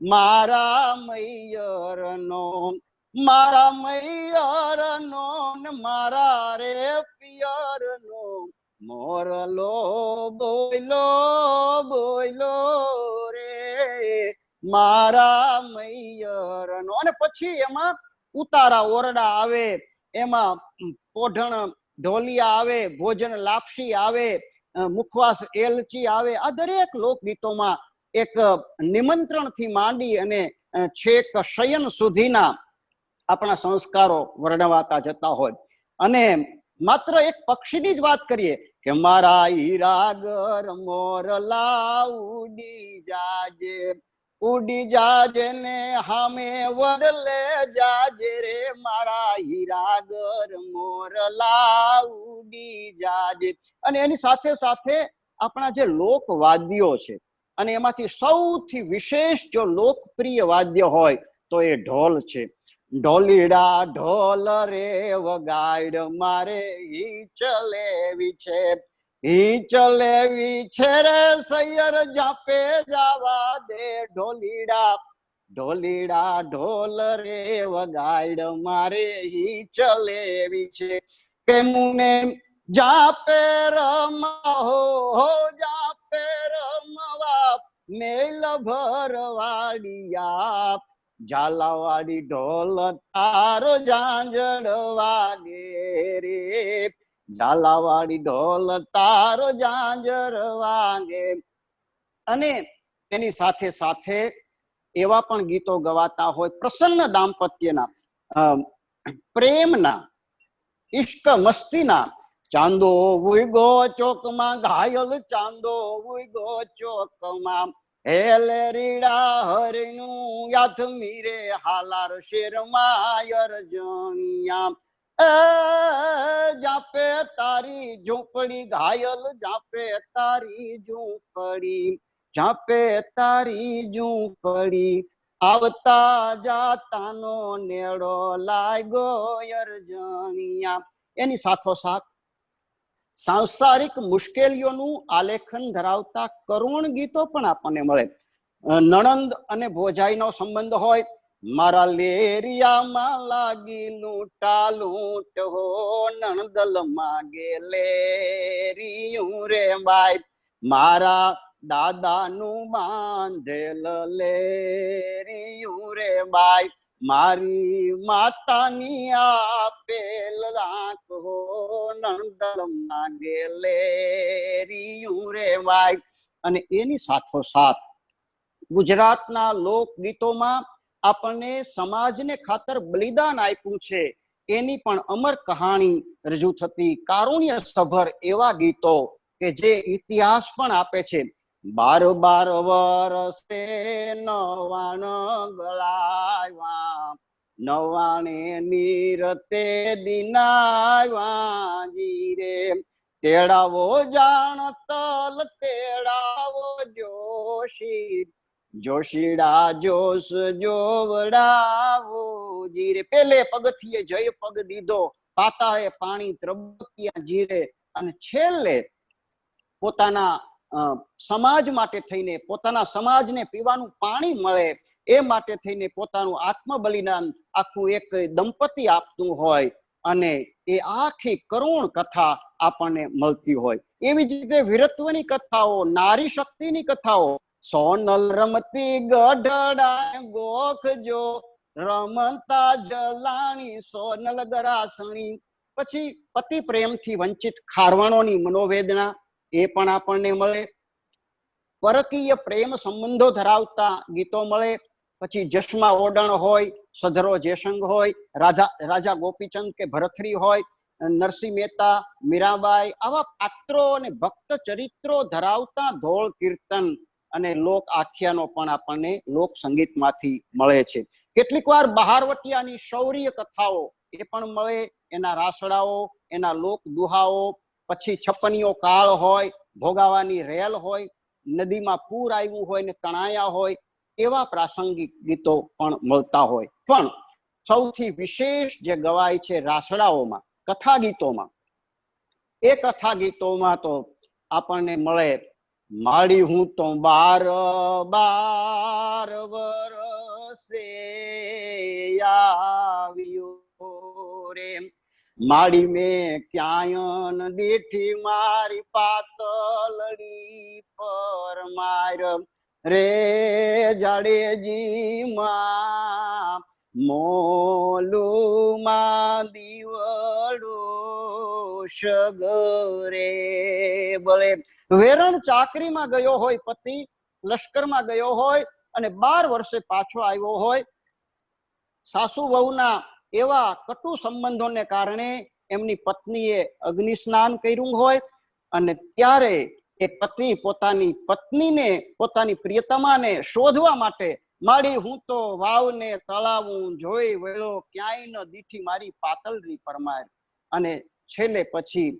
મારા મૈયરનો, મારા મૈયરનો, મારા રે પિયરનો, મોરલો બોયલો બોયલો રે મારા મૈયરનો. અને પછી એમાં ઉતારા ઓરડા આવે, એમાં પોઢણ ઢોલિયા આવે, ભોજન લાપસી આવે, મુખવાસ એલચી આવે. આ દરેક લોકગીતોમાં એક નિમંત્રણથી માંડી અને છેક શયન સુધીના આપણા સંસ્કારો વર્ણવાતા જતા હોય. અને માત્ર એક પક્ષીની જ વાત કરીએ કે મારા હીરાગર મોરલા ઉડી જાજે, ઉડી જાજે ને હામે વડલે જાજે રે, મારા હીરાગર મોરલા ઉડી જાજે. અને એની સાથે સાથે આપણા જે લોકવાદ્યો છે, અને એમાંથી સૌથી વિશેષ જો લોકપ્રિય વાદ્ય હોય તો એ ઢોલ છે. ઢોલીડા ઢોલ રે વગાડ મારે હિંચ લેવી છે, હિંચ લેવી છે રે સૈયર જાપે જાવા દે, ઢોલીડા ઢોલીડા ઢોલ રે વગાડ મારે હિંચ લેવી છે, કે મુને જાપે રમા હો જાપે રમવા મેલ ભરવાડિયા, ઝાલાવાડી ઢોલ તારો ઝાંઝડ વાગે રે, ઝાલાવાડી ઢોલ તારો ઝાંઝર વાગે. અને તેની સાથે સાથે એવા પણ ગીતો ગવાતા હોય પ્રસન્ન દાંપત્યના, પ્રેમના, ઇશ્ક મસ્તીના. ચાંદો ઉગો ચોકમાં ઘાયલ, ચાંદો ઉગો ચોકમાં, હેલે રીડા હરનું યાદ મીરે હાલાર શેરમાં અરજણિયા, એ જાપે તારી ઝૂંપડી ઘાયલ, જાપે તારી ઝૂંપડી, જાપે તારી ઝૂંપડી. આવતા જાતાનો નેડો લાગ્યો અર્જણિયા. એની સાથોસાથ સાંસારિક મુશ્કેલીઓનું આલેખન ધરાવતા કરુણ ગીતો પણ આપણને મળે. નણંદ અને ભોજાઈનો સંબંધ હોય, મારા લેરિયામાં લાગી લૂંટા લૂંટ હો, નણદલ માગે લેરિયું રે બાઈ, મારા દાદાનું બાંધેલ લેરિયું રે બાઈ, મારી માતાની આપેલ રાખ હો, નણદલ માગે લેરિયું રે બાઈ. અને એની સાથોસાથ ગુજરાતના લોકગીતોમાં આપણને સમાજને ખાતર બલિદાન આપ્યું છે એની પણ અમર કહાણી રજૂ થતી કારુણ્ય સભર એવા ગીતો કે જે ઇતિહાસ પણ આપે છે. 12 વર્ષે નવાણ ગળાવ્યા, નવાણે નીરતે દિનાવ્યા જીરે, તેડાવો જાણતલ તેડાવો જોશી, જોશીડા જોશ જોવડાવો જીરે. પેલે પગથિયે જય પગ દીધો, પાતાળે પાણી ત્રબક્યા જીરે, અને છેલ્લે પોતાના સમાજ માટે થઈને, પોતાના સમાજને પીવાનું પાણી મળે એ માટે થઈને પોતાનું આત્મ બલિદાન આખું એક દંપતી આપતું હોય, અને એ આખી કરુણ કથા આપણને મળતી હોય. એવી જ રીતે વીરત્વની કથાઓ, નારી શક્તિની કથાઓ, સોનલ રમતી ગઢડા ગોખજો, રમતા જલાણી સોનલ ગરાસણી. પછી પતિ પ્રેમથી વંચિત ખારવણોની મનોવેદના એ પણ આપણને મળે. પરકીય પ્રેમ સંબંધો ધરાવતા ગીતો મળે. પછી જશમા ઓડણ હોય, સધરો જેસંગ હોય, રાજા ગોપીચંદ કે ભરથરી હોય, નરસિંહ મહેતા, મીરાબાઈ, આવા પાત્રો અને ભક્ત ચરિત્રો ધરાવતા ધોળ કીર્તન અને લોક આખ્યાનો પણ આપણને લોક સંગીતમાંથી મળે છે. કેટલીક વાર બહારવટિયાની શૌર્ય કથાઓ એ પણ મળે, એના રાસડાઓ, એના લોક દુહાઓ. પછી છપ્પનિયો કાળ હોય, ભોગાવાની રેલ હોય, નદીમાં પૂર આવ્યું હોય ને તણાયા હોય, એવા પ્રાસંગિક ગીતો પણ મળતા હોય. પણ સૌથી વિશેષ જે ગવાય છે રાસડાઓમાં, કથા ગીતોમાં, એ કથા ગીતોમાં તો આપણને મળે, માડી હું તો 12 વર્ષે આવ્યો રે, માડી મેં ક્યાંય દીઠી મારી પાતલડી પર માર રે, જાડેજી માં મોલું માં દીવડો સગરે બળે. વેરણ ચાકરીમાં ગયો હોય પતિ, લશ્કરમાં ગયો હોય અને 12 વર્ષે પાછો આવ્યો હોય, સાસુ વહુના એવા કટુ સંબંધોને કારણે એમની પત્નીએ અગ્નિ સ્નાન કર્યું હોય, અને ત્યારે એ પતિ પોતાની પત્નીને, પોતાની પ્રિયતમાને શોધવા માટે, માડી હું તો વાવને તળાવું જોઈ વેળો, ક્યાંય ન દીઠી મારી પાતળરી પરમાર. અને છેલ્લે પછી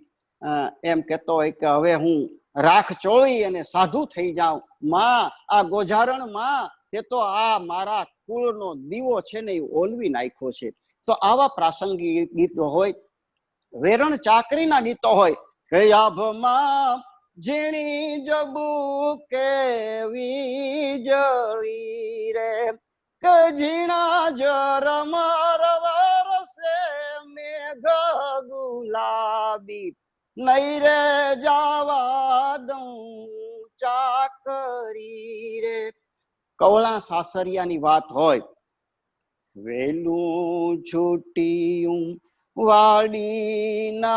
એમ કહેતો હોય કે હવે હું રાખ ચોળી અને સાધુ થઈ જાઉં, માં આ ગોજારણ માં તે તો આ મારા કુળનો દીવો છે ને એ ઓલવી નાખ્યો છે. તો આવા પ્રાસંગિક ગીતો હોય. વેરણ ચાકરીના ગીતો હોય, કયાભમાં ઝીણી જબુ કે વીજળી રે, કે ઝીણા જરમર વરસે મેઘ ગુલાબી, નહીં રે જાવા દઉં ચાકરી રે. કવળા સાસરિયાની વાત હોય, વેલું છૂટિયું વાડીના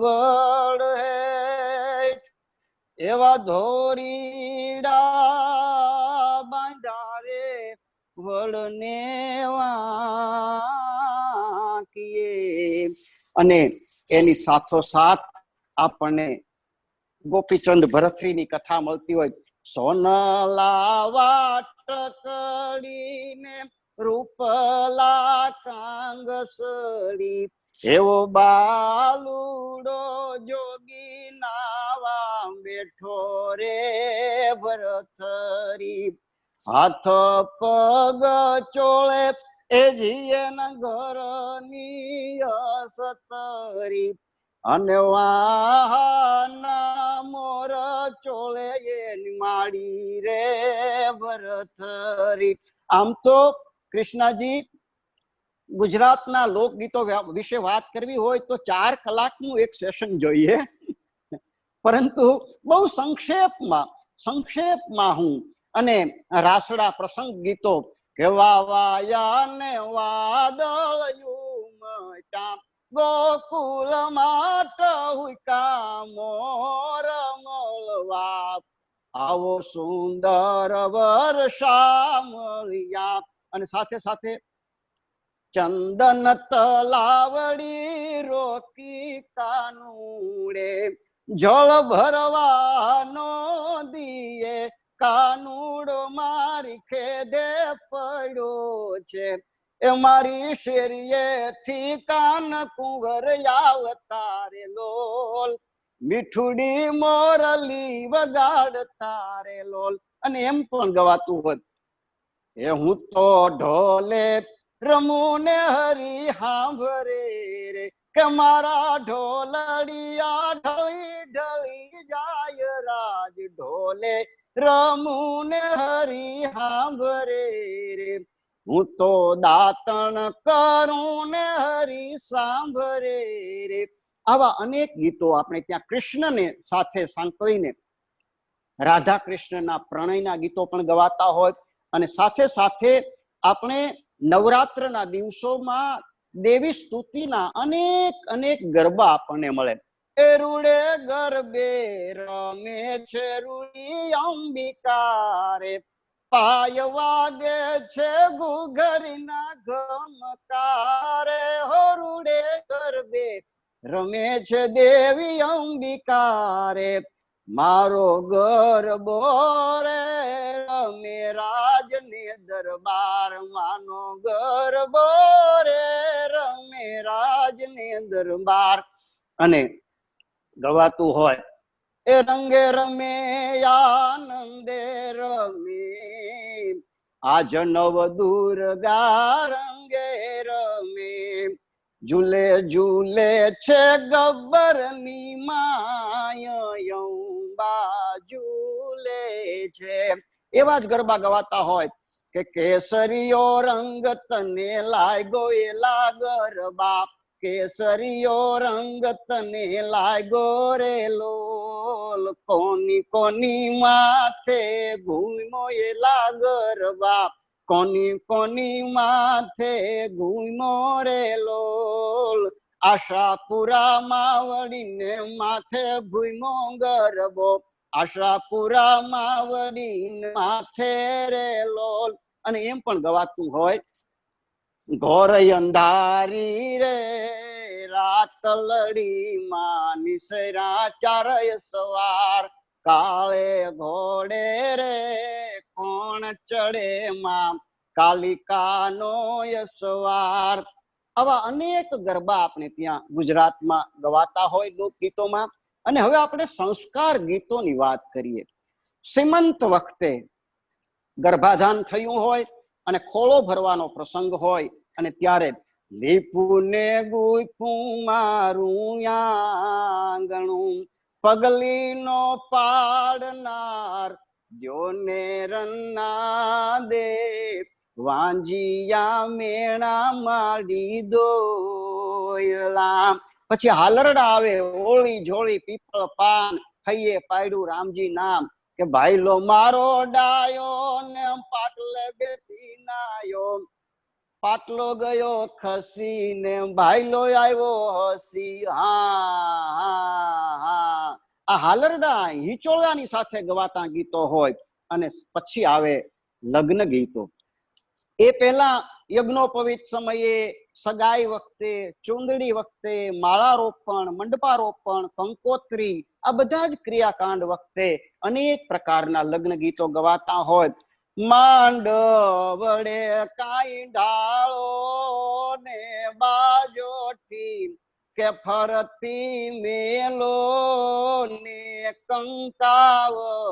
વડ હે, એવા ધોરીડા બાંધા રે વડને વાંકીએ. અને એની સાથોસાથ આપણને ગોપીચંદ ભરથરીની કથા મળતી હોય, સોનલા વાટકડીને રૂપલા કાંગસડી, એવો બાલુડો જોગી નાવા બેઠો રે ભરથરી, હાથ પગ ચોળે એ જીએન ઘરની સતરી અને વાહના મોર ચોળે એની માડી રે ભરથરી. આમ તો કૃષ્ણજી ગુજરાતના લોકગીતો વિશે વાત કરવી હોય તો 4 કલાકનું એક સેશન જોઈએ, પરંતુ બહુ સંક્ષેપમાં હું અને રાસડા પ્રસંગ ગીતો કેવા વાયા ને વાદળયું મટા ગોકુલ માટ હુકા મોર મળવા આવો સુંદર વર્ષા મળ્યા. અને સાથે સાથે ચંદન તલાવડી રોકી કાનુડે જળ ભરવાનો દીએ કાનુડો મારી ખેદે પડ્યો છે એ મારી શેરીએથી કાન કુંવર આવતારે લોલ મીઠુડી મોરલી વગાડતા રે લોલ. અને એમ પણ ગવાતું હોય એ હું તો ઢોલે રમુને હરી હાંભરે રે કે મારા ઢોલડિયા ઢળી ઢળી જાય રાજ ઢોલે રમુને હરી હાંભરે રે હું તો દાતણ કરું ને હરી સાંભરે રે. આવા અનેક ગીતો આપણે ત્યાં કૃષ્ણને સાથે સાંકળીને રાધા કૃષ્ણના પ્રણયના ગીતો પણ ગવાતા હોય. અને સાથે સાથે આપણે નવરાત્રના દિવસોમાં દેવી સ્તુતિના અનેક ગરબા આપણને મળે. એ રૂડે ગરબે રમે છે રૂડી અંબિકા રે પાય વાગે છે ઘૂઘરીના ગમકારે હો રૂડે ગરબે રમે છે દેવી અંબિકા રે મારો ગરબો રે રમે રાજને દરબાર માનો ગરબો રે રમે રાજને દરબાર. અને ગવાતું હોય એ રંગે રમે આનંદે રમે આજ નવ દુર્ગા રંગે રમે ઝૂલે ઝૂલે છે ગબ્બરની માય ઝૂલે છે. એવા જ ગરબા ગવાતા હોય કે કેસરીયો રંગ તને લાગ્યો એલા ગરબા કેસરીયો રંગ તને લાગ્યો રે લોલ કોની કોની માથે ઘૂમો એલા ગરબા કોની કોની માથે ઘૂમો રે લોલ આશાપુરા માવડીને માથે ઘૂમો ગરબો આશાપુરા માવડીને માથે રે લોલ. અને એમ પણ ગવાતું હોય ઘોર અંધારી રે રાત લડી માં નિસરા ચારય સવાર કાળે ઘોડે રે કોણ ચડે માં કાલિકાનો સવાર. આવા અનેક ગરબા આપણે ત્યાં ગુજરાતમાં ગવાતા હોય લોકગીતોમાં. અને હવે આપણે સંસ્કાર ગીતોની વાત કરીએ. સીમંત વખતે ગર્ભાધાન થયું હોય અને ખોળો ભરવાનો પ્રસંગ હોય અને ત્યારે લીપું ને ગુઈપું મારું આંગણું પગલીનો પાડનાર જોને રન્ના દે વાંજિયા મેણા માડી દોયલા. પછી હાલરડા આવે ઓળી જોળી પીપળ પાન ખૈયે પાડ્યું રામજી નામ કે ભાઈલો મારો ડાયો ને પાટલે બેસી નાયો પાટલો ગયો ખસી ને ભાઈલો આવ્યો હસી. હા આ હાલરડા હિચોળાની સાથે ગવાતા ગીતો હોય. અને પછી આવે લગ્ન ગીતો. એ પહેલા યજ્ઞોપવિત સમયે સગાઈ વખતે ચુંદડી વખતે માળારોપણ મંડપારોપણ કંકોત્રી આ બધા જ ક્રિયાકાંડ વખતે અનેક પ્રકારના લગ્ન ગીતો ગવાતા હોય. માંડ વડે કાઈ ઢાળો ને બાજોઠી કે ફરતી મેલો ને કંકાવટી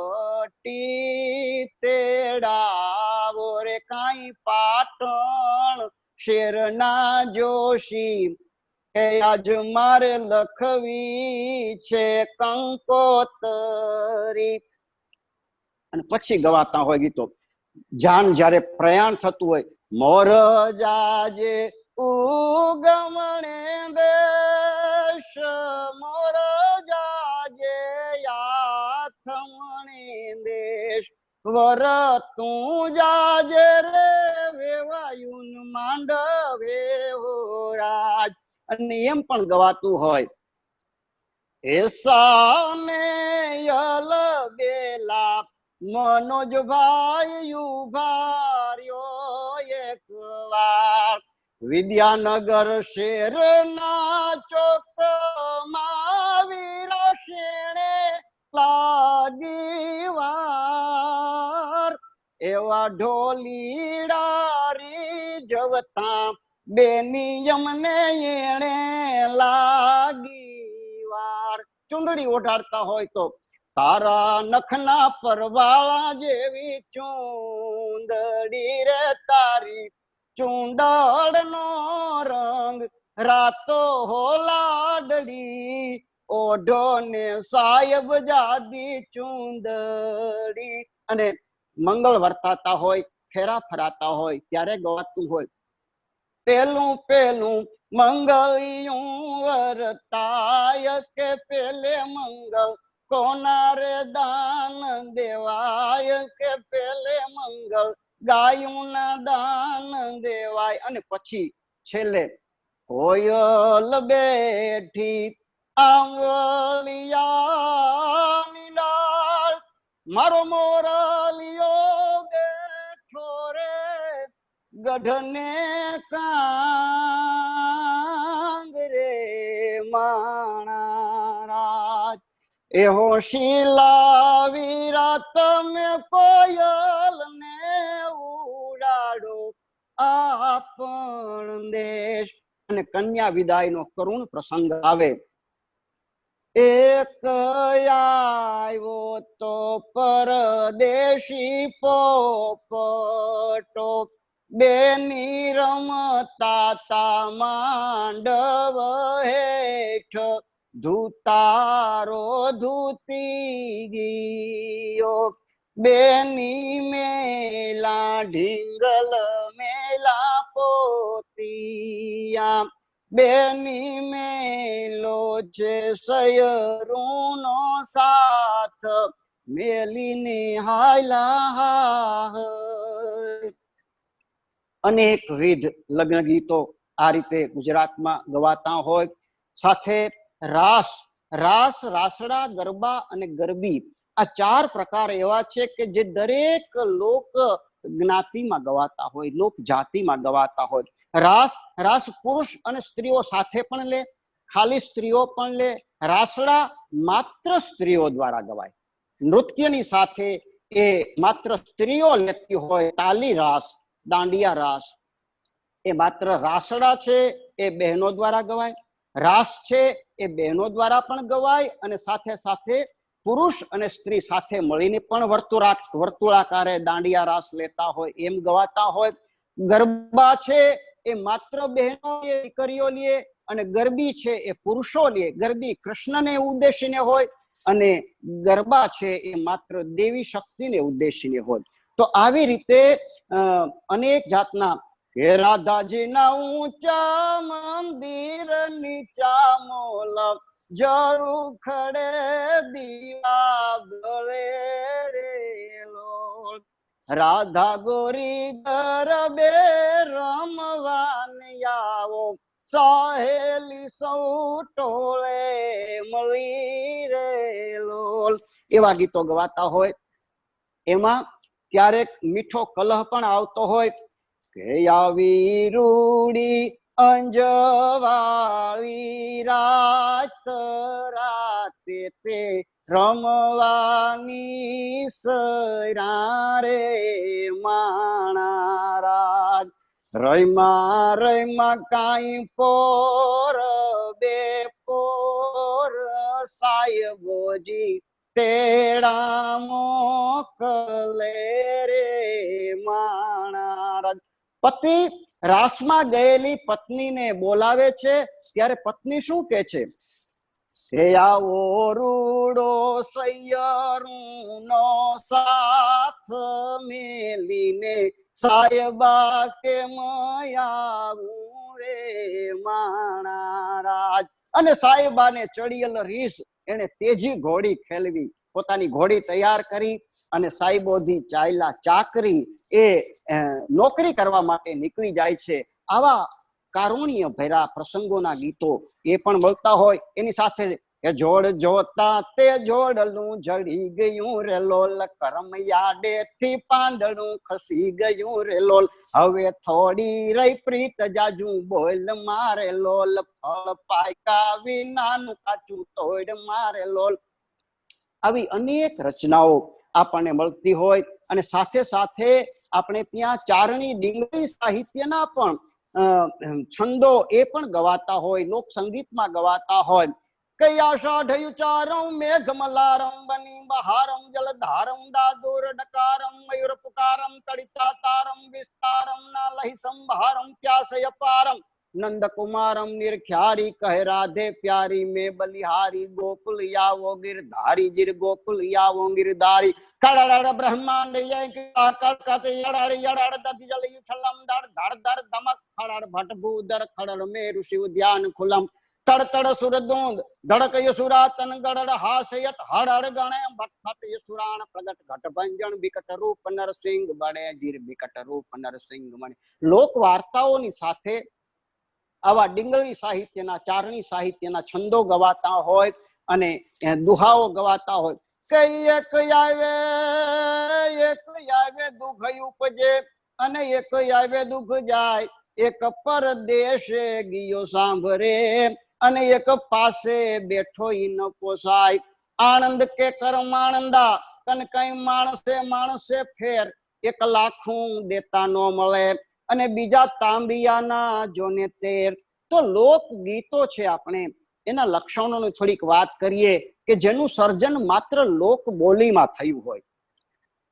મોટી તેડાવો રે કાંઈ પાટણ શેરના જોશી કે આજ મારે લખવી છે કંકોતરી. અને પછી ગવાતા હોય ગીતો. જાન જ્યારે પ્રયાણ થતું હોય, મોર જાજે ઉગમણે દેશ, મોર જાજે યાથમણે દેશ, વર તું જાજે રે વેવાયુન માંડવે હો રાજ. અને એમ પણ ગવાતું હોય, એસાને યલ બેલા મનોજભાઈ ઉભાર્યો એક વાર, વિદ્યાનગર શેરના ચોકમાં વીરા શેણે લાગી વાર, એવા ઢોલીડા રીઝવતા બે નિયમને એણે લાગી વાર. ચુંદડી ઓઢાડતા હોય તો તારા નખના પરવાળા જેવી ચુંદડી રે તારી ચુંદડનો રંગ રાતો હો લાડડી, ઓઢો ને સાહેબ જાદી ચુંદડી. અને મંગળ વર્તાતા હોય, ફેરા ફરાતા હોય ત્યારે ગવાતું હોય, પેલું પેલું મંગળિયું વર્તાય કે પેલે મંગળ કોના રે દાન દેવાય, કે પેલે મંગળ ગાયું ના દાન દેવાય. અને પછી છેલ્લે કોયલ બેઠી આંગલિયાની ડાળ, મારો મોરલિયો બેઠો રે ગઢને કાંગ રે માણા. એહો શીલા વીરા તમે કોયલ ને ઉડાડો આપણ દેશ. અને કન્યા વિદાય નો કરુણ પ્રસંગ આવે. એક આવ્યો તો પરદેશી પોપટો, બેની રમતા તા માંડવ હેઠ, ધૂતારો ધૂતી ગયો, બેની મેલા ઢીંગલ મેલા પોતિયા, બેની મેલો છે સયરૂનો સાથ, મેલીને હાયલા. અનેકવિધ લગ્ન ગીતો આ રીતે ગુજરાતમાં ગવાતા હોય. સાથે રાસ, રાસડા, ગરબા અને ગરબી આ ચાર પ્રકાર એવા છે કે જે દરેક લોક જ્ઞાતિમાં ગવાતા હોય, લોક જાતિમાં ગવાતા હોય. રાસ પુરુષ અને સ્ત્રીઓ સાથે પણ લે, ખાલી સ્ત્રીઓ પણ લે. રાસડા માત્ર સ્ત્રીઓ દ્વારા ગવાય. નૃત્યની સાથે એ માત્ર સ્ત્રીઓ લેતી હોય. તાલી રાસ, દાંડિયા રાસ એ માત્ર રાસડા છે એ બહેનો દ્વારા ગવાય. રાસ છે એ બહેનો દ્વારા પણ ગવાય અને સાથે સાથે પુરુષ અને સ્ત્રી સાથે મળીને પણ વર્તુળાકારે દાંડિયા રાસ લેતા હોય એમ ગવાતા હોય. ગરબા છે એ માત્ર બહેનો દીકરીઓ લે અને ગરબી છે એ પુરુષો લે. ગરબી કૃષ્ણને ઉદ્દેશીને હોય અને ગરબા છે એ માત્ર દેવી શક્તિને ઉદ્દેશીને હોય. તો આવી રીતે અનેક જાતના હે રાધાજીના ઊંચા મંદિર નીચા મોલ જરૂર ખડે દીવા બળે રેલો, રાધા ગોરી ગરબે રમવાની આવો, સહેલી સૌ ટોળે મળી રેલો. એવા ગીતો ગવાતા હોય. એમાં ક્યારેક મીઠો કલહ પણ આવતો હોય કે આવી રૂડી અંજવાળી રાત રાતે તે રમવાની સૈરા રે માણા રાજ, રૈમાં કાંઈ પોર બે પોર સાહેબોજી તેડા મોકલે રે માણા. પતિ રાસમાં ગયેલી પત્નીને બોલાવે છે ત્યારે પત્ની શું કે છે? હે આવો રૂડો સૈયરનો સાથ મેલીને સાહેબા કેમ આવું રે માણા રાજ. અને સાહેબાને ચડિયેલ રીસ એને તેજી ઘોડી ખેલવી, પોતાની ઘોડી તૈયાર કરી અને સાહેબોધી ચાલ્યા ચાકરી એ નોકરી કરવા માટે નીકળી જાય છે. આવા કારુણ્ય ભર્યા પ્રસંગોના ગીતો એ પણ મળતા હોય. એની સાથે એ જોડ જોતા તે જોડલું જડી ગયું રે લોલ, કરમ યાડે થી પાંદડું ખસી ગયું રે લોલ, હવે થોડી રહી પ્રીત જાજુ બોલ મારે લોલ, ફળ પાયકા વિનાનું કાચું તોડ મારે લોલ. આવી અનેક રચનાઓ આપણને મળતી હોય. અને સાથે સાથે આપણે ત્યાં ચારણી ડીંગરી સાહિત્યના પણ છંદો એ પણ ગવાતા હોય, લોક સંગીતમાં ગવાતા હોય. કયા સાઢયું ચારમ મેઘ મલારમ બની બહારમ જલધારમ દાદુર ડકારમ મયુર પુકારમ તડિતા તારમ વિસ્તારમ ના લહી સંભારમ પ્યાસય પારમ નંદ કુમારમ નિરખ્યારી કહે રાધે પ્યારી મેં બલિહારી ગોકુલ યાવો ગિરધારી જીર ગોકુલ યાવો ગિરધારી કડડ બ્રહ્માંડ કડકત યડડ યડડ દધ જલ યુછલમ દડ ધડ ધડ ધમક ખડડ ભટ ભૂદર ખડડ મેરુ શિવ ધ્યાન ખુલમ તડ તડ સુરદોંદ ધડક યસુરાતન ગડડ હાસયટ હડડ ગણે ભટ યસુરાણ પ્રગટ ઘટ ભંજન વિકટ રૂપ નરસિંહ બને જીર વિકટ રૂપ નરસિંહ બને. લોક વાર્તાઓની સાથે આવા ડીંગળી સાહિત્યના, ચારણી સાહિત્યના છંદો ગવાતા હોય અને દુહાઓ ગવાતા હોય. કઈ એક આવે દુઃખ ઉપજે અને એક આવે દુઃખ જાય, એક પરદેશે ગયો સાંભળે અને એક પાસે બેઠો ઈ ન પોસાય. આનંદ કે કર્માનંદા કન કઈ માણસે ફેર, એક લાખું દેતા નો મળે અને બીજા તાંબિયાના જોને તેર. તો લોક ગીતો છે, આપણે એના લક્ષણોની થોડીક વાત કરીએ કે જેનું સર્જન માત્ર લોક બોલીમાં થયું હોય,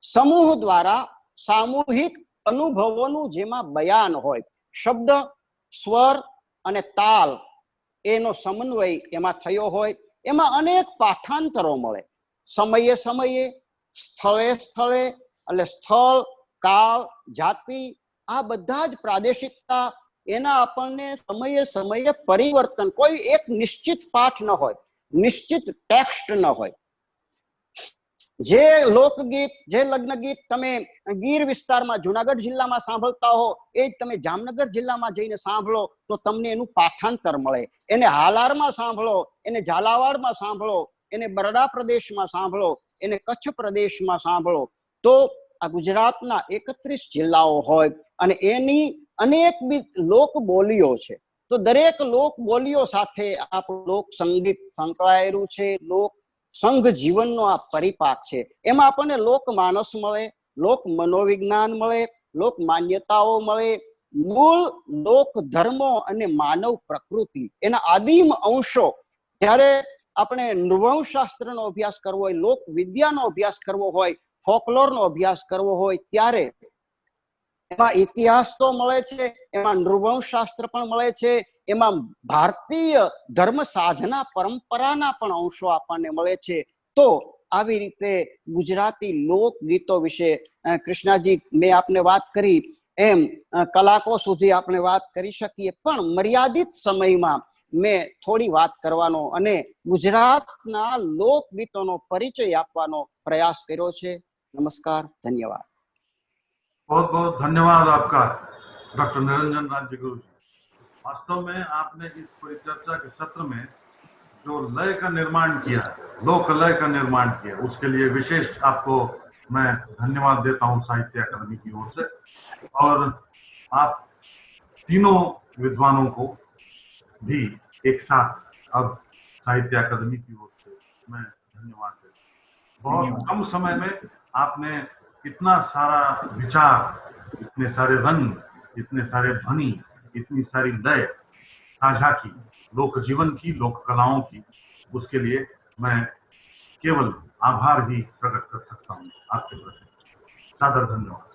સમૂહ દ્વારા સામૂહિક અનુભવોનું જેમાં બયાન હોય, શબ્દ, સ્વર અને તાલ એનો સમન્વય એમાં થયો હોય. એમાં અનેક પાઠાંતરો મળે, સમયે સમયે, સ્થળે સ્થળે, એટલે સ્થળ, કાળ, જાતિ, આ બધા જ પ્રાદેશિકતા એના આપણને સમયે સમયે પરિવર્તન, કોઈ એક નિશ્ચિત પાઠ ન હોય, નિશ્ચિત ટેક્સ્ટ ન હોય. જે લોકગીત, જે લગ્ન ગીત તમે ગીર વિસ્તારમાં જુનાગઢ જિલ્લામાં સાંભળતા હો, એ જ તમે જામનગર જિલ્લામાં જઈને સાંભળો તો તમને એનું પાઠાંતર મળે. એને હાલારમાં સાંભળો, એને ઝાલાવાડમાં સાંભળો, એને બરડા પ્રદેશમાં સાંભળો, એને કચ્છ પ્રદેશમાં સાંભળો, તો આ ગુજરાતના 31 જિલ્લાઓ હોય અને એની અનેક લોક બોલીઓ છે. તો દરેક લોક બોલીઓ સાથે આપણું લોક સંગીત સંકળાયેલું છે. લોક સંઘ જીવનનો આ પરિપાક છે. એમાં આપણને લોક માનસ મળે, લોક મનોવિજ્ઞાન મળે, લોક માન્યતાઓ મળે, મૂળ લોક ધર્મો અને માનવ પ્રકૃતિ એના આદિમ અંશો. જ્યારે આપણે નૃવંશશાસ્ત્રનો અભ્યાસ કરવો હોય, લોક વિદ્યાનો અભ્યાસ કરવો હોય, ફોકલોરનો અભ્યાસ કરવો હોય, ત્યારે એમાં ઇતિહાસ તો મળે છે, એમાં નૃવંશશાસ્ત્ર પણ મળે છે, એમાં ભારતીય ધર્મ સાધના પરંપરાના પણ અંશો આપણને મળે છે. તો આવી રીતે ગુજરાતી લોકગીતો વિશે કૃષ્ણાજી મેં આપને વાત કરી એમ કલાકો સુધી આપણે વાત કરી શકીએ, પણ મર્યાદિત સમયમાં મેં થોડી વાત કરવાનો અને ગુજરાતના લોકગીતોનો પરિચય આપવાનો પ્રયાસ કર્યો છે. નમસ્કાર, ધન્યવાદ. बहुत बहुत धन्यवाद आपका डॉक्टर निरंजन राज्यगुरु जी। वास्तव में आपने इस परिचर्चा के सत्र में जो लय का निर्माण किया, लोक लय का निर्माण किया, उसके लिए विशेष आपको मैं धन्यवाद देता हूं साहित्य अकादमी की ओर से। और आप तीनों विद्वानों को भी एक साथ अब साहित्य अकादमी की ओर से मैं धन्यवाद देता हूँ। बहुत कम समय में आपने इतना सारा विचार, इतने सारे रंग, इतने सारे ध्वनि, इतनी सारी लय साझा की, लोक जीवन की, लोक कलाओं की, उसके लिए मैं केवल आभार ही प्रकट कर सकता हूँ आपके प्रति। सादर धन्यवाद।